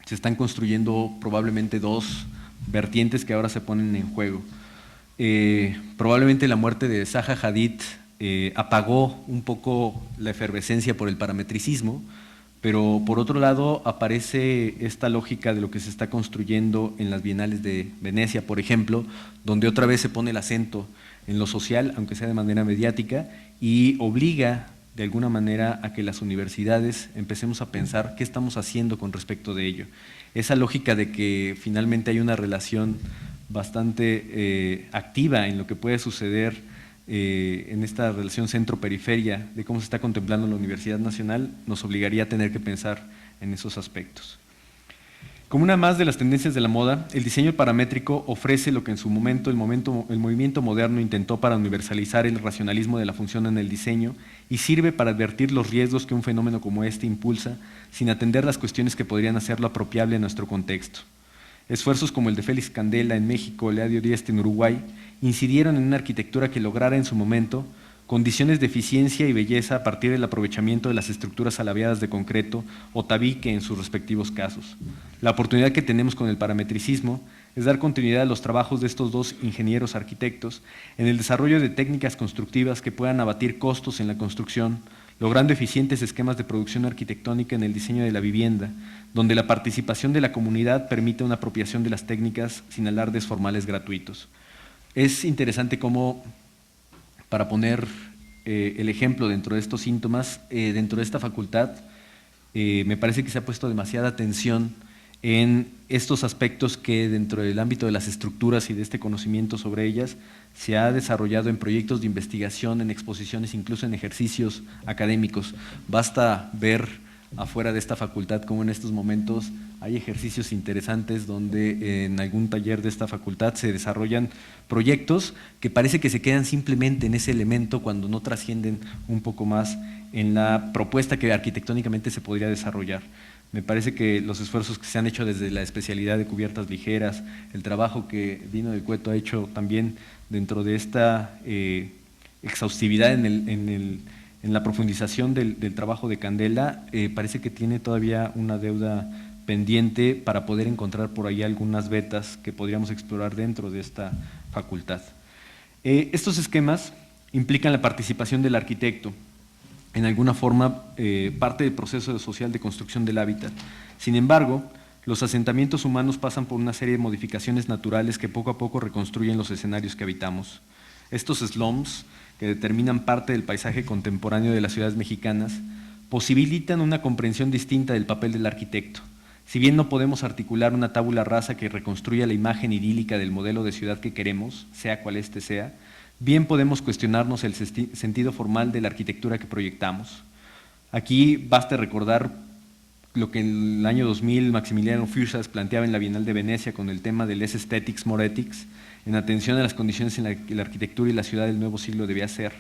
se están construyendo probablemente dos vertientes que ahora se ponen en juego. Probablemente la muerte de Zaha Hadid apagó un poco la efervescencia por el parametricismo, pero por otro lado aparece esta lógica de lo que se está construyendo en las bienales de Venecia, por ejemplo, donde otra vez se pone el acento en lo social, aunque sea de manera mediática, y obliga de alguna manera a que las universidades empecemos a pensar qué estamos haciendo con respecto de ello. Esa lógica de que finalmente hay una relación bastante activa en lo que puede suceder en esta relación centro-periferia de cómo se está contemplando la Universidad Nacional, nos obligaría a tener que pensar en esos aspectos. Como una más de las tendencias de la moda, el diseño paramétrico ofrece lo que en su momento el movimiento moderno intentó para universalizar el racionalismo de la función en el diseño y sirve para advertir los riesgos que un fenómeno como este impulsa sin atender las cuestiones que podrían hacerlo apropiable a nuestro contexto. Esfuerzos como el de Félix Candela en México o Leadio Dieste en Uruguay incidieron en una arquitectura que lograra en su momento condiciones de eficiencia y belleza a partir del aprovechamiento de las estructuras alabeadas de concreto o tabique en sus respectivos casos. La oportunidad que tenemos con el parametricismo es dar continuidad a los trabajos de estos dos ingenieros arquitectos en el desarrollo de técnicas constructivas que puedan abatir costos en la construcción, logrando eficientes esquemas de producción arquitectónica en el diseño de la vivienda, donde la participación de la comunidad permite una apropiación de las técnicas sin alardes formales gratuitos. Es interesante cómo, para poner el ejemplo dentro de estos síntomas, dentro de esta facultad, me parece que se ha puesto demasiada atención en estos aspectos que dentro del ámbito de las estructuras y de este conocimiento sobre ellas se ha desarrollado en proyectos de investigación, en exposiciones, incluso en ejercicios académicos. Basta ver afuera de esta facultad como en estos momentos hay ejercicios interesantes donde en algún taller de esta facultad se desarrollan proyectos que parece que se quedan simplemente en ese elemento cuando no trascienden un poco más en la propuesta que arquitectónicamente se podría desarrollar. Me parece que los esfuerzos que se han hecho desde la especialidad de cubiertas ligeras, el trabajo que Dino del Cueto ha hecho también dentro de esta exhaustividad en la profundización del trabajo de Candela, parece que tiene todavía una deuda pendiente para poder encontrar por ahí algunas vetas que podríamos explorar dentro de esta facultad. Estos esquemas implican la participación del arquitecto, en alguna forma parte del proceso social de construcción del hábitat. Sin embargo, los asentamientos humanos pasan por una serie de modificaciones naturales que poco a poco reconstruyen los escenarios que habitamos. Estos slums, que determinan parte del paisaje contemporáneo de las ciudades mexicanas, posibilitan una comprensión distinta del papel del arquitecto. Si bien no podemos articular una tabula rasa que reconstruya la imagen idílica del modelo de ciudad que queremos, sea cual este sea, bien podemos cuestionarnos el sentido formal de la arquitectura que proyectamos. Aquí basta recordar lo que en el año 2000 Maximiliano Fuchs planteaba en la Bienal de Venecia con el tema del Less Aesthetics, More Ethics, en atención a las condiciones en las que la arquitectura y la ciudad del nuevo siglo debía ser.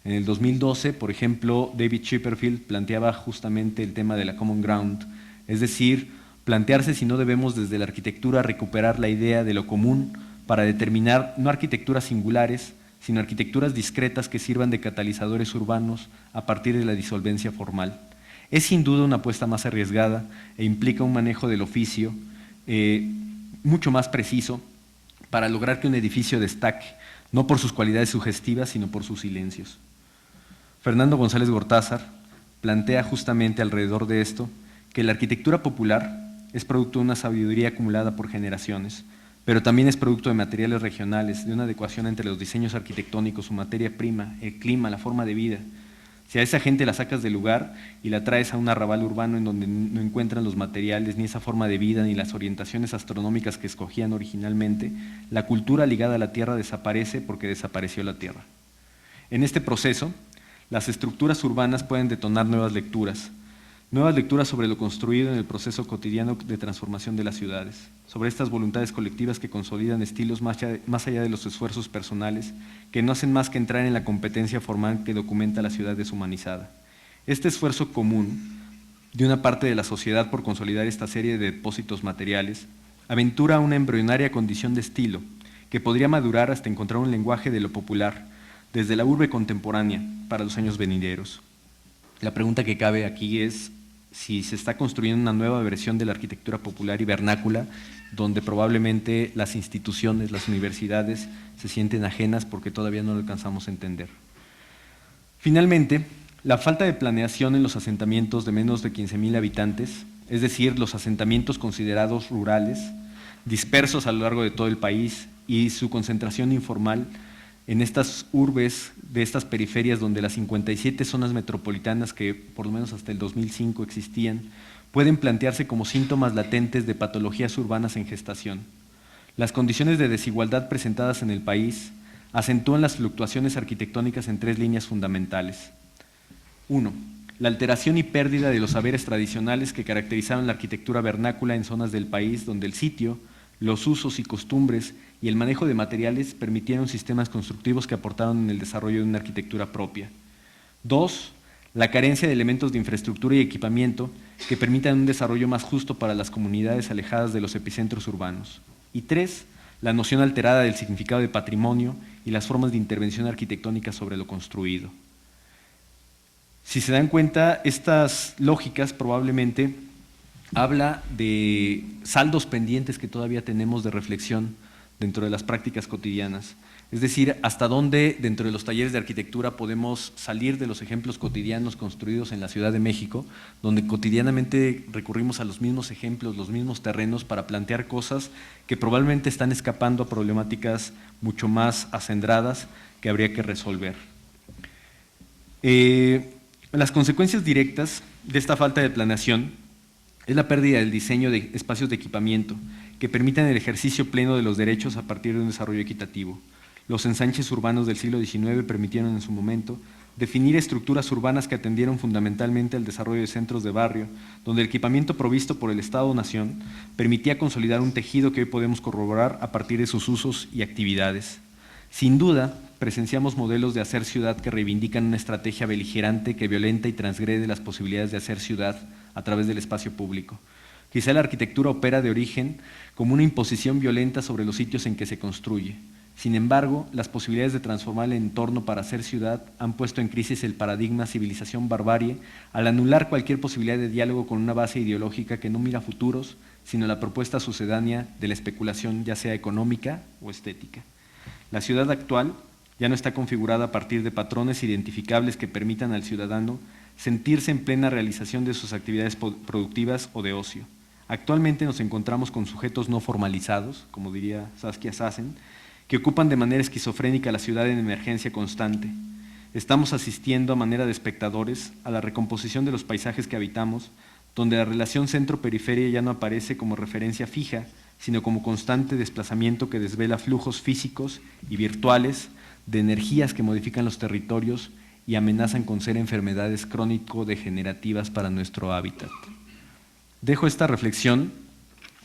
En el 2012, por ejemplo, David Chipperfield planteaba justamente el tema de la common ground, es decir, plantearse si no debemos desde la arquitectura recuperar la idea de lo común para determinar no arquitecturas singulares, sino arquitecturas discretas que sirvan de catalizadores urbanos a partir de la disolvencia formal. Es sin duda una apuesta más arriesgada e implica un manejo del oficio mucho más preciso para lograr que un edificio destaque, no por sus cualidades sugestivas, sino por sus silencios. Fernando González Gortázar plantea justamente alrededor de esto que la arquitectura popular es producto de una sabiduría acumulada por generaciones, pero también es producto de materiales regionales, de una adecuación entre los diseños arquitectónicos, su materia prima, el clima, la forma de vida. Si a esa gente la sacas del lugar y la traes a un arrabal urbano en donde no encuentran los materiales, ni esa forma de vida, ni las orientaciones astronómicas que escogían originalmente, la cultura ligada a la tierra desaparece porque desapareció la tierra. En este proceso, las estructuras urbanas pueden detonar nuevas lecturas sobre lo construido en el proceso cotidiano de transformación de las ciudades, sobre estas voluntades colectivas que consolidan estilos más allá de los esfuerzos personales, que no hacen más que entrar en la competencia formal que documenta la ciudad deshumanizada. Este esfuerzo común de una parte de la sociedad por consolidar esta serie de depósitos materiales aventura una embrionaria condición de estilo que podría madurar hasta encontrar un lenguaje de lo popular, desde la urbe contemporánea para los años venideros. La pregunta que cabe aquí es si se está construyendo una nueva versión de la arquitectura popular y vernácula, donde probablemente las instituciones, las universidades, se sienten ajenas porque todavía no lo alcanzamos a entender. Finalmente, la falta de planeación en los asentamientos de menos de 15,000 habitantes, es decir, los asentamientos considerados rurales, dispersos a lo largo de todo el país, y su concentración informal en estas urbes de estas periferias donde las 57 zonas metropolitanas que por lo menos hasta el 2005 existían, pueden plantearse como síntomas latentes de patologías urbanas en gestación. Las condiciones de desigualdad presentadas en el país acentúan las fluctuaciones arquitectónicas en 3 líneas fundamentales. 1. La alteración y pérdida de los saberes tradicionales que caracterizaban la arquitectura vernácula en zonas del país donde el sitio, los usos y costumbres y el manejo de materiales permitieron sistemas constructivos que aportaron en el desarrollo de una arquitectura propia. 2. La carencia de elementos de infraestructura y equipamiento que permitan un desarrollo más justo para las comunidades alejadas de los epicentros urbanos. Y 3. La noción alterada del significado de patrimonio y las formas de intervención arquitectónica sobre lo construido. Si se dan cuenta, estas lógicas probablemente habla de saldos pendientes que todavía tenemos de reflexión dentro de las prácticas cotidianas. Es decir, hasta dónde dentro de los talleres de arquitectura podemos salir de los ejemplos cotidianos construidos en la Ciudad de México, donde cotidianamente recurrimos a los mismos ejemplos, los mismos terrenos para plantear cosas que probablemente están escapando a problemáticas mucho más acendradas que habría que resolver. Las consecuencias directas de esta falta de planeación es la pérdida del diseño de espacios de equipamiento que permitan el ejercicio pleno de los derechos a partir de un desarrollo equitativo. Los ensanches urbanos del siglo XIX permitieron en su momento definir estructuras urbanas que atendieron fundamentalmente al desarrollo de centros de barrio, donde el equipamiento provisto por el Estado-Nación permitía consolidar un tejido que hoy podemos corroborar a partir de sus usos y actividades. Sin duda, presenciamos modelos de hacer ciudad que reivindican una estrategia beligerante que violenta y transgrede las posibilidades de hacer ciudad a través del espacio público. Quizá la arquitectura opera de origen como una imposición violenta sobre los sitios en que se construye. Sin embargo, las posibilidades de transformar el entorno para hacer ciudad han puesto en crisis el paradigma civilización-barbarie al anular cualquier posibilidad de diálogo con una base ideológica que no mira futuros, sino la propuesta sucedánea de la especulación, ya sea económica o estética. La ciudad actual ya no está configurada a partir de patrones identificables que permitan al ciudadano sentirse en plena realización de sus actividades productivas o de ocio. Actualmente nos encontramos con sujetos no formalizados, como diría Saskia Sassen, que ocupan de manera esquizofrénica la ciudad en emergencia constante. Estamos asistiendo a manera de espectadores a la recomposición de los paisajes que habitamos, donde la relación centro-periferia ya no aparece como referencia fija, sino como constante desplazamiento que desvela flujos físicos y virtuales de energías que modifican los territorios y amenazan con ser enfermedades crónico-degenerativas para nuestro hábitat. Dejo esta reflexión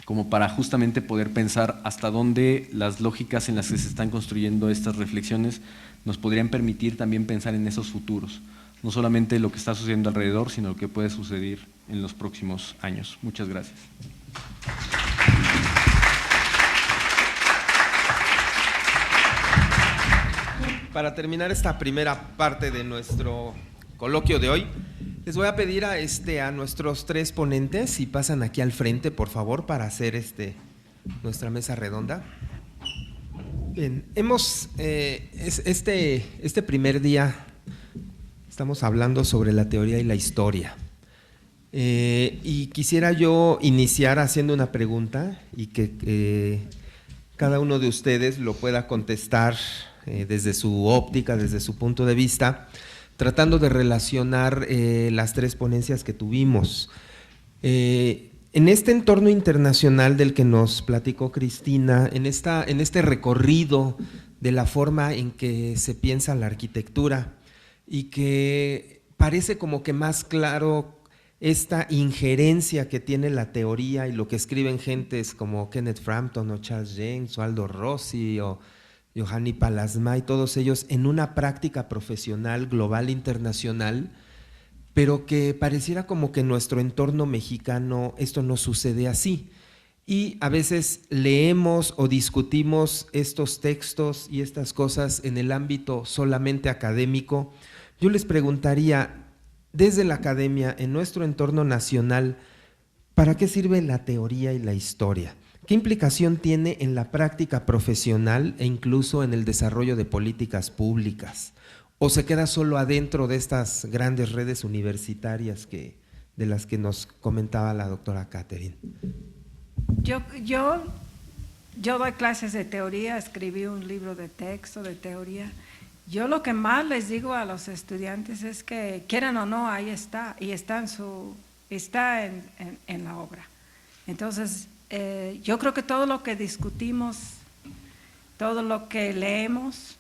como para justamente poder pensar hasta dónde las lógicas en las que se están construyendo estas reflexiones nos podrían permitir también pensar en esos futuros, no solamente lo que está sucediendo alrededor, sino lo que puede suceder en los próximos años. Muchas gracias. Para terminar esta primera parte de nuestro coloquio de hoy, les voy a pedir a nuestros tres ponentes, si pasan aquí al frente, por favor, para hacer nuestra mesa redonda. Bien, este primer día estamos hablando sobre la teoría y la historia. Y quisiera yo iniciar haciendo una pregunta y que cada uno de ustedes lo pueda contestar desde su óptica, desde su punto de vista, tratando de relacionar las tres ponencias que tuvimos. En este entorno internacional del que nos platicó Cristina, en este recorrido de la forma en que se piensa la arquitectura y que parece como que más claro esta injerencia que tiene la teoría y lo que escriben gentes como Kenneth Frampton o Charles James o Aldo Rossi o Johanny Palasma y todos ellos en una práctica profesional global internacional, pero que pareciera como que en nuestro entorno mexicano esto no sucede así. Y a veces leemos o discutimos estos textos y estas cosas en el ámbito solamente académico. Yo les preguntaría, desde la academia, en nuestro entorno nacional, ¿para qué sirve la teoría y la historia? ¿Qué implicación tiene en la práctica profesional e incluso en el desarrollo de políticas públicas? ¿O se queda solo adentro de estas grandes redes universitarias de las que nos comentaba la doctora Catherine? Yo doy clases de teoría, escribí un libro de texto de teoría. Yo lo que más les digo a los estudiantes es que quieran o no, ahí está, y está en la obra. Entonces, yo creo que todo lo que discutimos, todo lo que leemos,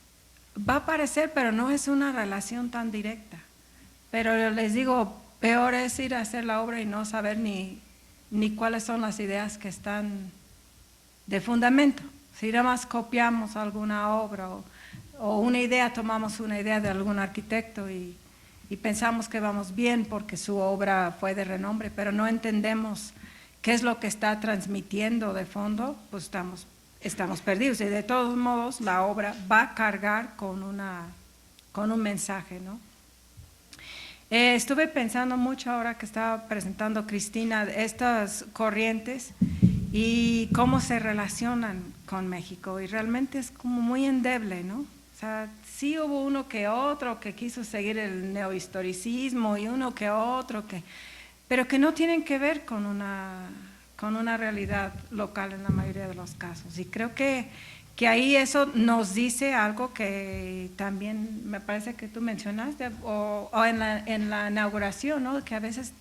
va a aparecer, pero no es una relación tan directa. Pero les digo, peor es ir a hacer la obra y no saber ni cuáles son las ideas que están de fundamento. Si nada más copiamos alguna obra o una idea, tomamos una idea de algún arquitecto y pensamos que vamos bien porque su obra fue de renombre, pero no entendemos qué es lo que está transmitiendo de fondo, pues estamos perdidos. Y de todos modos, la obra va a cargar con un mensaje, ¿no? Estuve pensando mucho ahora que estaba presentando Cristina estas corrientes y cómo se relacionan con México, y realmente es como muy endeble, ¿no? O sea, sí hubo uno que otro que quiso seguir el neohistoricismo y uno que otro pero que no tienen que ver con una realidad local en la mayoría de los casos. Y creo que ahí eso nos dice algo que también me parece que tú mencionaste, o en la inauguración, ¿no? Que a veces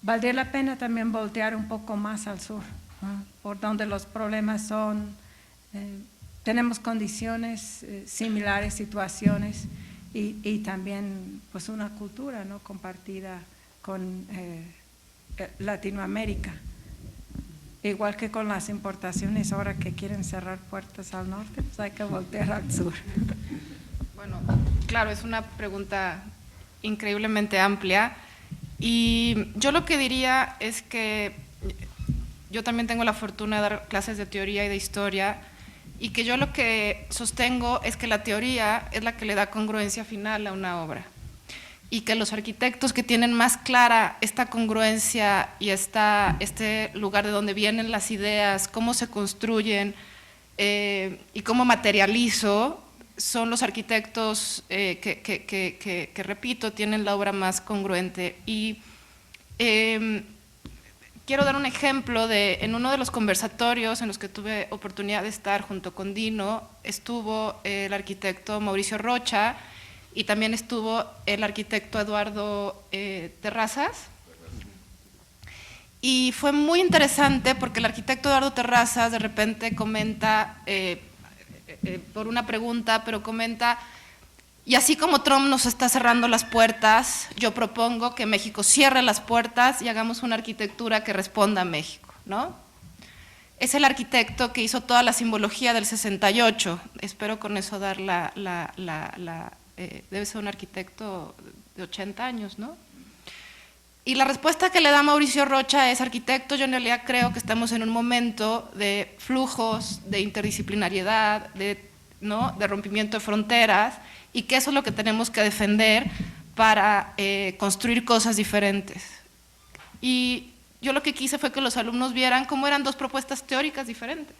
valdría la pena también voltear un poco más al sur, ¿no? Por donde los problemas son, tenemos condiciones similares, situaciones, y también pues una cultura, ¿no? Compartida con Latinoamérica. Igual que con las importaciones, ahora que quieren cerrar puertas al norte, pues hay que voltear al sur. Bueno, claro, es una pregunta increíblemente amplia, y yo lo que diría es que yo también tengo la fortuna de dar clases de teoría y de historia, y que yo lo que sostengo es que la teoría es la que le da congruencia final a una obra, y que los arquitectos que tienen más clara esta congruencia y este lugar de donde vienen las ideas, cómo se construyen y cómo materializo, son los arquitectos que, repito, tienen la obra más congruente. Y quiero dar un ejemplo en uno de los conversatorios en los que tuve oportunidad de estar junto con Dino, estuvo el arquitecto Mauricio Rocha, y también estuvo el arquitecto Eduardo Terrazas. Y fue muy interesante porque el arquitecto Eduardo Terrazas de repente comenta, por una pregunta, pero comenta: y así como Trump nos está cerrando las puertas, yo propongo que México cierre las puertas y hagamos una arquitectura que responda a México, ¿no? Es el arquitecto que hizo toda la simbología del 68, espero con eso dar debe ser un arquitecto de 80 años, ¿no? Y la respuesta que le da Mauricio Rocha es: arquitecto, yo en realidad creo que estamos en un momento de flujos, de interdisciplinariedad, ¿no? De rompimiento de fronteras, y que eso es lo que tenemos que defender para construir cosas diferentes. Y yo lo que quise fue que los alumnos vieran cómo eran dos propuestas teóricas diferentes.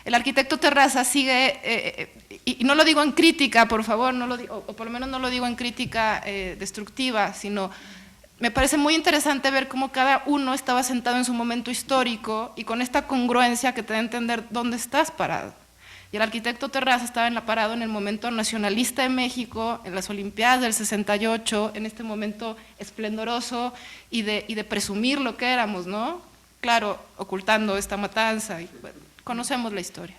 El arquitecto Terrazas sigue, y no lo digo en crítica, por favor, no lo digo, o por lo menos no lo digo en crítica destructiva, sino me parece muy interesante ver cómo cada uno estaba sentado en su momento histórico y con esta congruencia que te da a entender dónde estás parado. Y el arquitecto Terrazas estaba parado en el momento nacionalista de México, en las Olimpiadas del 68, en este momento esplendoroso y de presumir lo que éramos, ¿no? Claro, ocultando esta matanza, y bueno, conocemos la historia.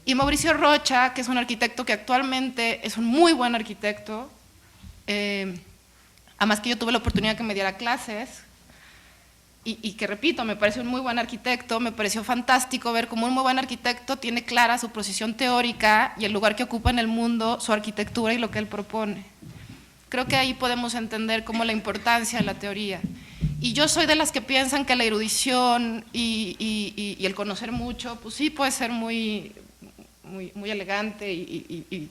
Y Mauricio Rocha, que es un arquitecto que actualmente es un muy buen arquitecto, además que yo tuve la oportunidad que me diera clases, y que repito, me parece un muy buen arquitecto, me pareció fantástico ver cómo un muy buen arquitecto tiene clara su posición teórica y el lugar que ocupa en el mundo, su arquitectura y lo que él propone. Creo que ahí podemos entender cómo la importancia de la teoría. Y yo soy de las que piensan que la erudición y el conocer mucho, pues sí puede ser muy elegante y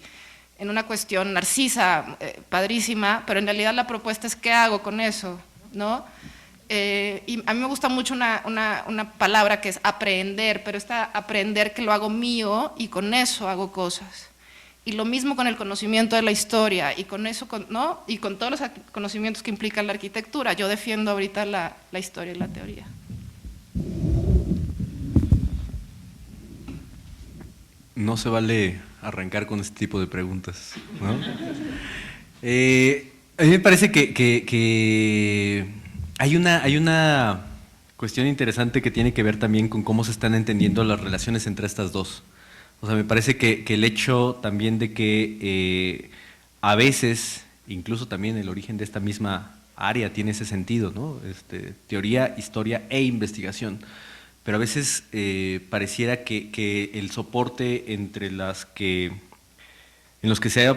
en una cuestión narcisa, padrísima, pero en realidad la propuesta es ¿qué hago con eso?, ¿no? Y a mí me gusta mucho una palabra que es aprehender, pero está aprender que lo hago mío y con eso hago cosas. Y lo mismo con el conocimiento de la historia y con eso, ¿no? Y con todos los conocimientos que implica la arquitectura. Yo defiendo ahorita la historia y la teoría. No se vale arrancar con este tipo de preguntas, ¿no? A mí me parece que hay una cuestión interesante que tiene que ver también con cómo se están entendiendo las relaciones entre estas dos. O sea, me parece que el hecho también de que a veces, incluso también el origen de esta misma área tiene ese sentido, ¿no? Teoría, historia e investigación. Pero a veces pareciera que el soporte en los que se ha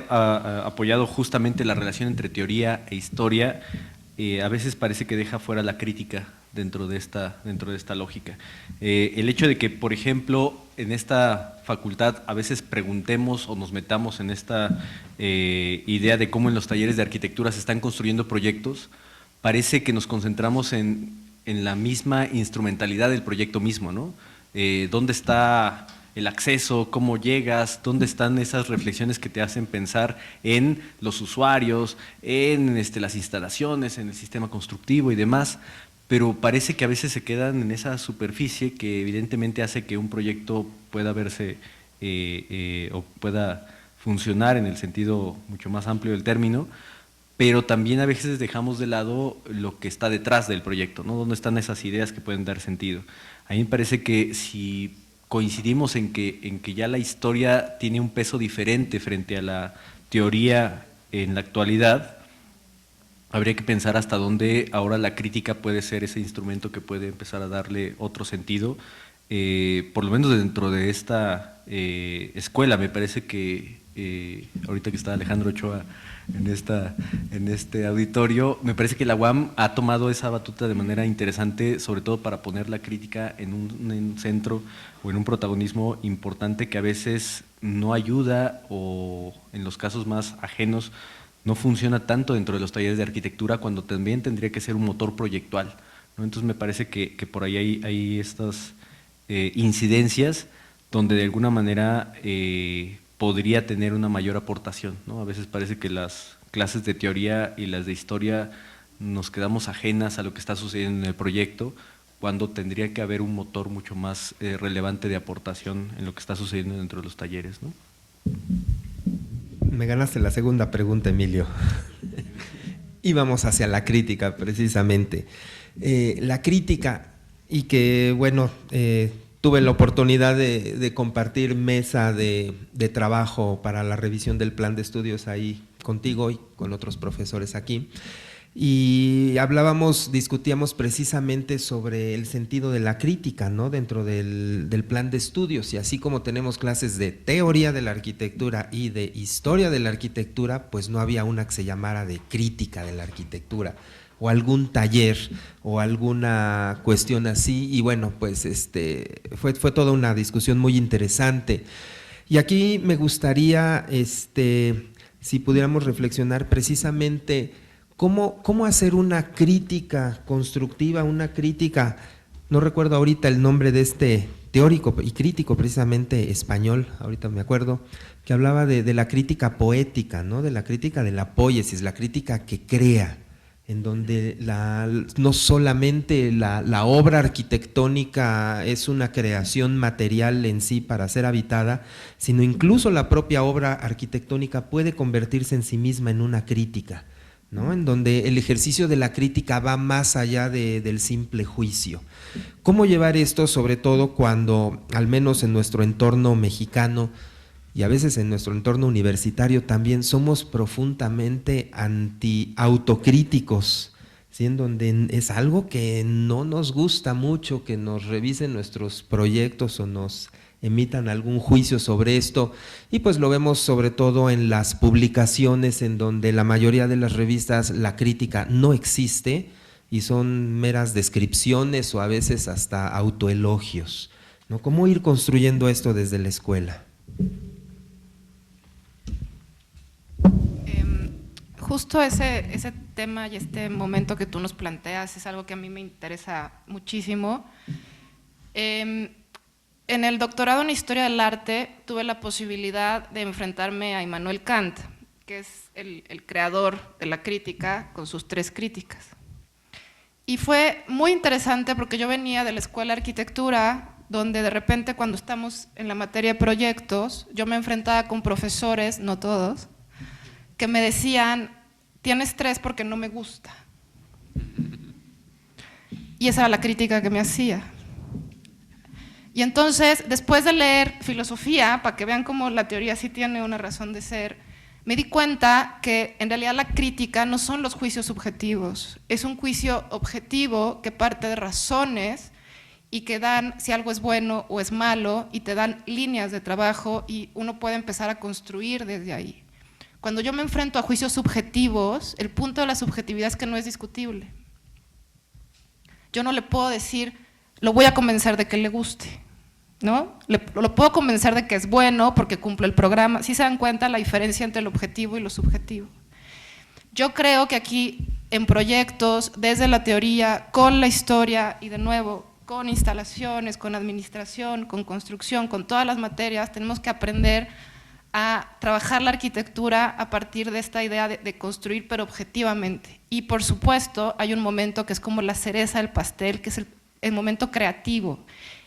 apoyado justamente la relación entre teoría e historia, a veces parece que deja fuera la crítica dentro de esta lógica. El hecho de que, por ejemplo, en esta facultad a veces preguntemos o nos metamos en esta idea de cómo en los talleres de arquitectura se están construyendo proyectos, parece que nos concentramos en la misma instrumentalidad del proyecto mismo, ¿no? ¿Dónde está el acceso? ¿Cómo llegas? ¿Dónde están esas reflexiones que te hacen pensar en los usuarios, en las instalaciones, en el sistema constructivo y demás? Pero parece que a veces se quedan en esa superficie que evidentemente hace que un proyecto pueda verse o pueda funcionar en el sentido mucho más amplio del término, pero también a veces dejamos de lado lo que está detrás del proyecto, ¿no? ¿Dónde están esas ideas que pueden dar sentido? A mí me parece que si coincidimos en que ya la historia tiene un peso diferente frente a la teoría en la actualidad, habría que pensar hasta dónde ahora la crítica puede ser ese instrumento que puede empezar a darle otro sentido, por lo menos dentro de esta escuela. Me parece que ahorita que está Alejandro Ochoa en este auditorio, me parece que la UAM ha tomado esa batuta de manera interesante, sobre todo para poner la crítica en un centro o en un protagonismo importante que a veces no ayuda, o en los casos más ajenos no funciona tanto dentro de los talleres de arquitectura, cuando también tendría que ser un motor proyectual, ¿no? Entonces me parece que por ahí hay estas incidencias donde de alguna manera podría tener una mayor aportación, ¿no? A veces parece que las clases de teoría y las de historia nos quedamos ajenas a lo que está sucediendo en el proyecto, cuando tendría que haber un motor mucho más relevante de aportación en lo que está sucediendo dentro de los talleres, ¿no? Me ganaste la segunda pregunta, Emilio. Y vamos hacia la crítica, precisamente. La crítica, y que, bueno, tuve la oportunidad de compartir mesa de trabajo para la revisión del plan de estudios ahí contigo y con otros profesores aquí, y discutíamos precisamente sobre el sentido de la crítica, ¿no? Dentro del plan de estudios, y así como tenemos clases de teoría de la arquitectura y de historia de la arquitectura, pues no había una que se llamara de crítica de la arquitectura, o algún taller o alguna cuestión así, y bueno, pues fue toda una discusión muy interesante. Y aquí me gustaría, si pudiéramos reflexionar precisamente cómo hacer una crítica constructiva, una crítica, no recuerdo ahorita el nombre de este teórico y crítico precisamente español, ahorita me acuerdo, que hablaba de la crítica poética, ¿no? De la crítica de la poiesis, la crítica que crea, en donde no solamente la obra arquitectónica es una creación material en sí para ser habitada, sino incluso la propia obra arquitectónica puede convertirse en sí misma en una crítica, ¿no? En donde el ejercicio de la crítica va más allá del simple juicio. ¿Cómo llevar esto, sobre todo cuando, al menos en nuestro entorno mexicano, y a veces en nuestro entorno universitario también, somos profundamente autocríticos, ¿sí? En donde es algo que no nos gusta mucho, que nos revisen nuestros proyectos o nos emitan algún juicio sobre esto, y pues lo vemos sobre todo en las publicaciones, en donde la mayoría de las revistas la crítica no existe y son meras descripciones o a veces hasta autoelogios, ¿no? ¿Cómo ir construyendo esto desde la escuela? Justo ese tema y este momento que tú nos planteas es algo que a mí me interesa muchísimo. En el doctorado en Historia del Arte tuve la posibilidad de enfrentarme a Immanuel Kant, que es el creador de la crítica con sus 3 críticas. Y fue muy interesante porque yo venía de la escuela de arquitectura, donde de repente cuando estamos en la materia de proyectos, yo me enfrentaba con profesores, no todos, que me decían, tienes 3 porque no me gusta. Y esa era la crítica que me hacía. Y entonces, después de leer filosofía, para que vean cómo la teoría sí tiene una razón de ser, me di cuenta que en realidad la crítica no son los juicios subjetivos, es un juicio objetivo que parte de razones y que dan si algo es bueno o es malo y te dan líneas de trabajo y uno puede empezar a construir desde ahí. Cuando yo me enfrento a juicios subjetivos, el punto de la subjetividad es que no es discutible. yo no le puedo decir, lo voy a convencer de que le guste, ¿no? Lo puedo convencer de que es bueno porque cumple el programa. ¿Sí se dan cuenta la diferencia entre el objetivo y lo subjetivo? Yo creo que aquí en proyectos, desde la teoría, con la historia y de nuevo con instalaciones, con administración, con construcción, con todas las materias, tenemos que aprender a trabajar la arquitectura a partir de esta idea de construir pero objetivamente. Y por supuesto hay un momento que es como la cereza del pastel, que es el momento creativo.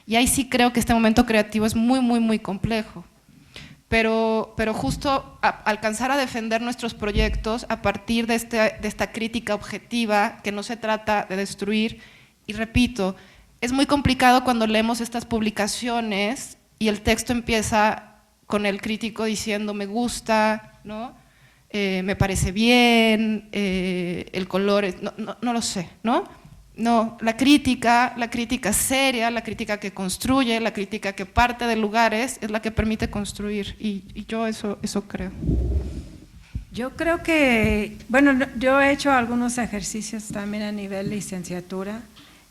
Y ahí sí creo que este momento creativo es muy, muy, muy complejo. Pero justo alcanzar a defender nuestros proyectos a partir de esta crítica objetiva, que no se trata de destruir, y repito, es muy complicado cuando leemos estas publicaciones y el texto empieza con el crítico diciendo me gusta, ¿no? Me parece bien, el color, no lo sé, ¿no? No, la crítica seria, la crítica que construye, la crítica que parte de lugares es la que permite construir y yo eso creo. Yo creo que, bueno, yo he hecho algunos ejercicios también a nivel licenciatura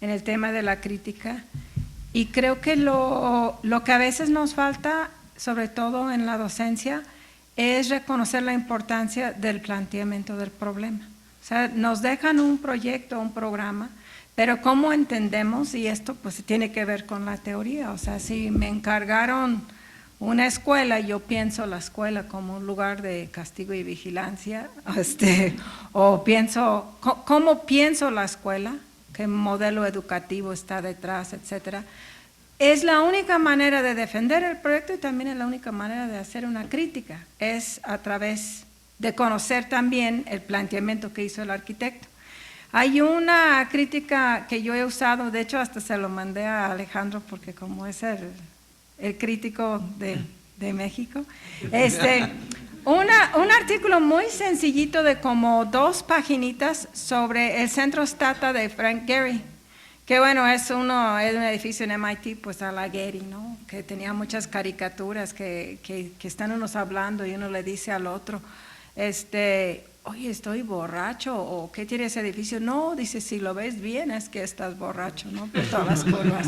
en el tema de la crítica y creo que lo que a veces nos falta, sobre todo en la docencia, es reconocer la importancia del planteamiento del problema. O sea, nos dejan un proyecto, un programa, pero ¿cómo entendemos? Y esto pues tiene que ver con la teoría. O sea, si me encargaron una escuela, yo pienso la escuela como un lugar de castigo y vigilancia, o pienso, ¿cómo pienso la escuela? ¿Qué modelo educativo está detrás, etcétera? Es la única manera de defender el proyecto y también es la única manera de hacer una crítica, es a través de conocer también el planteamiento que hizo el arquitecto. Hay una crítica que yo he usado, de hecho hasta se lo mandé a Alejandro porque como es el crítico de México, un artículo muy sencillito de como 2 paginitas sobre el Centro Stata de Frank Gehry, que bueno, es un edificio en MIT, pues a la Gehry, ¿no? Que tenía muchas caricaturas que están unos hablando y uno le dice al otro, oye, estoy borracho, o ¿qué tiene ese edificio? No, dice, si lo ves bien es que estás borracho, ¿no? Por todas las curvas.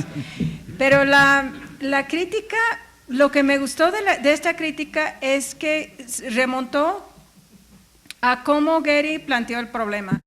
Pero la crítica, lo que me gustó de esta crítica es que remontó a cómo Gehry planteó el problema.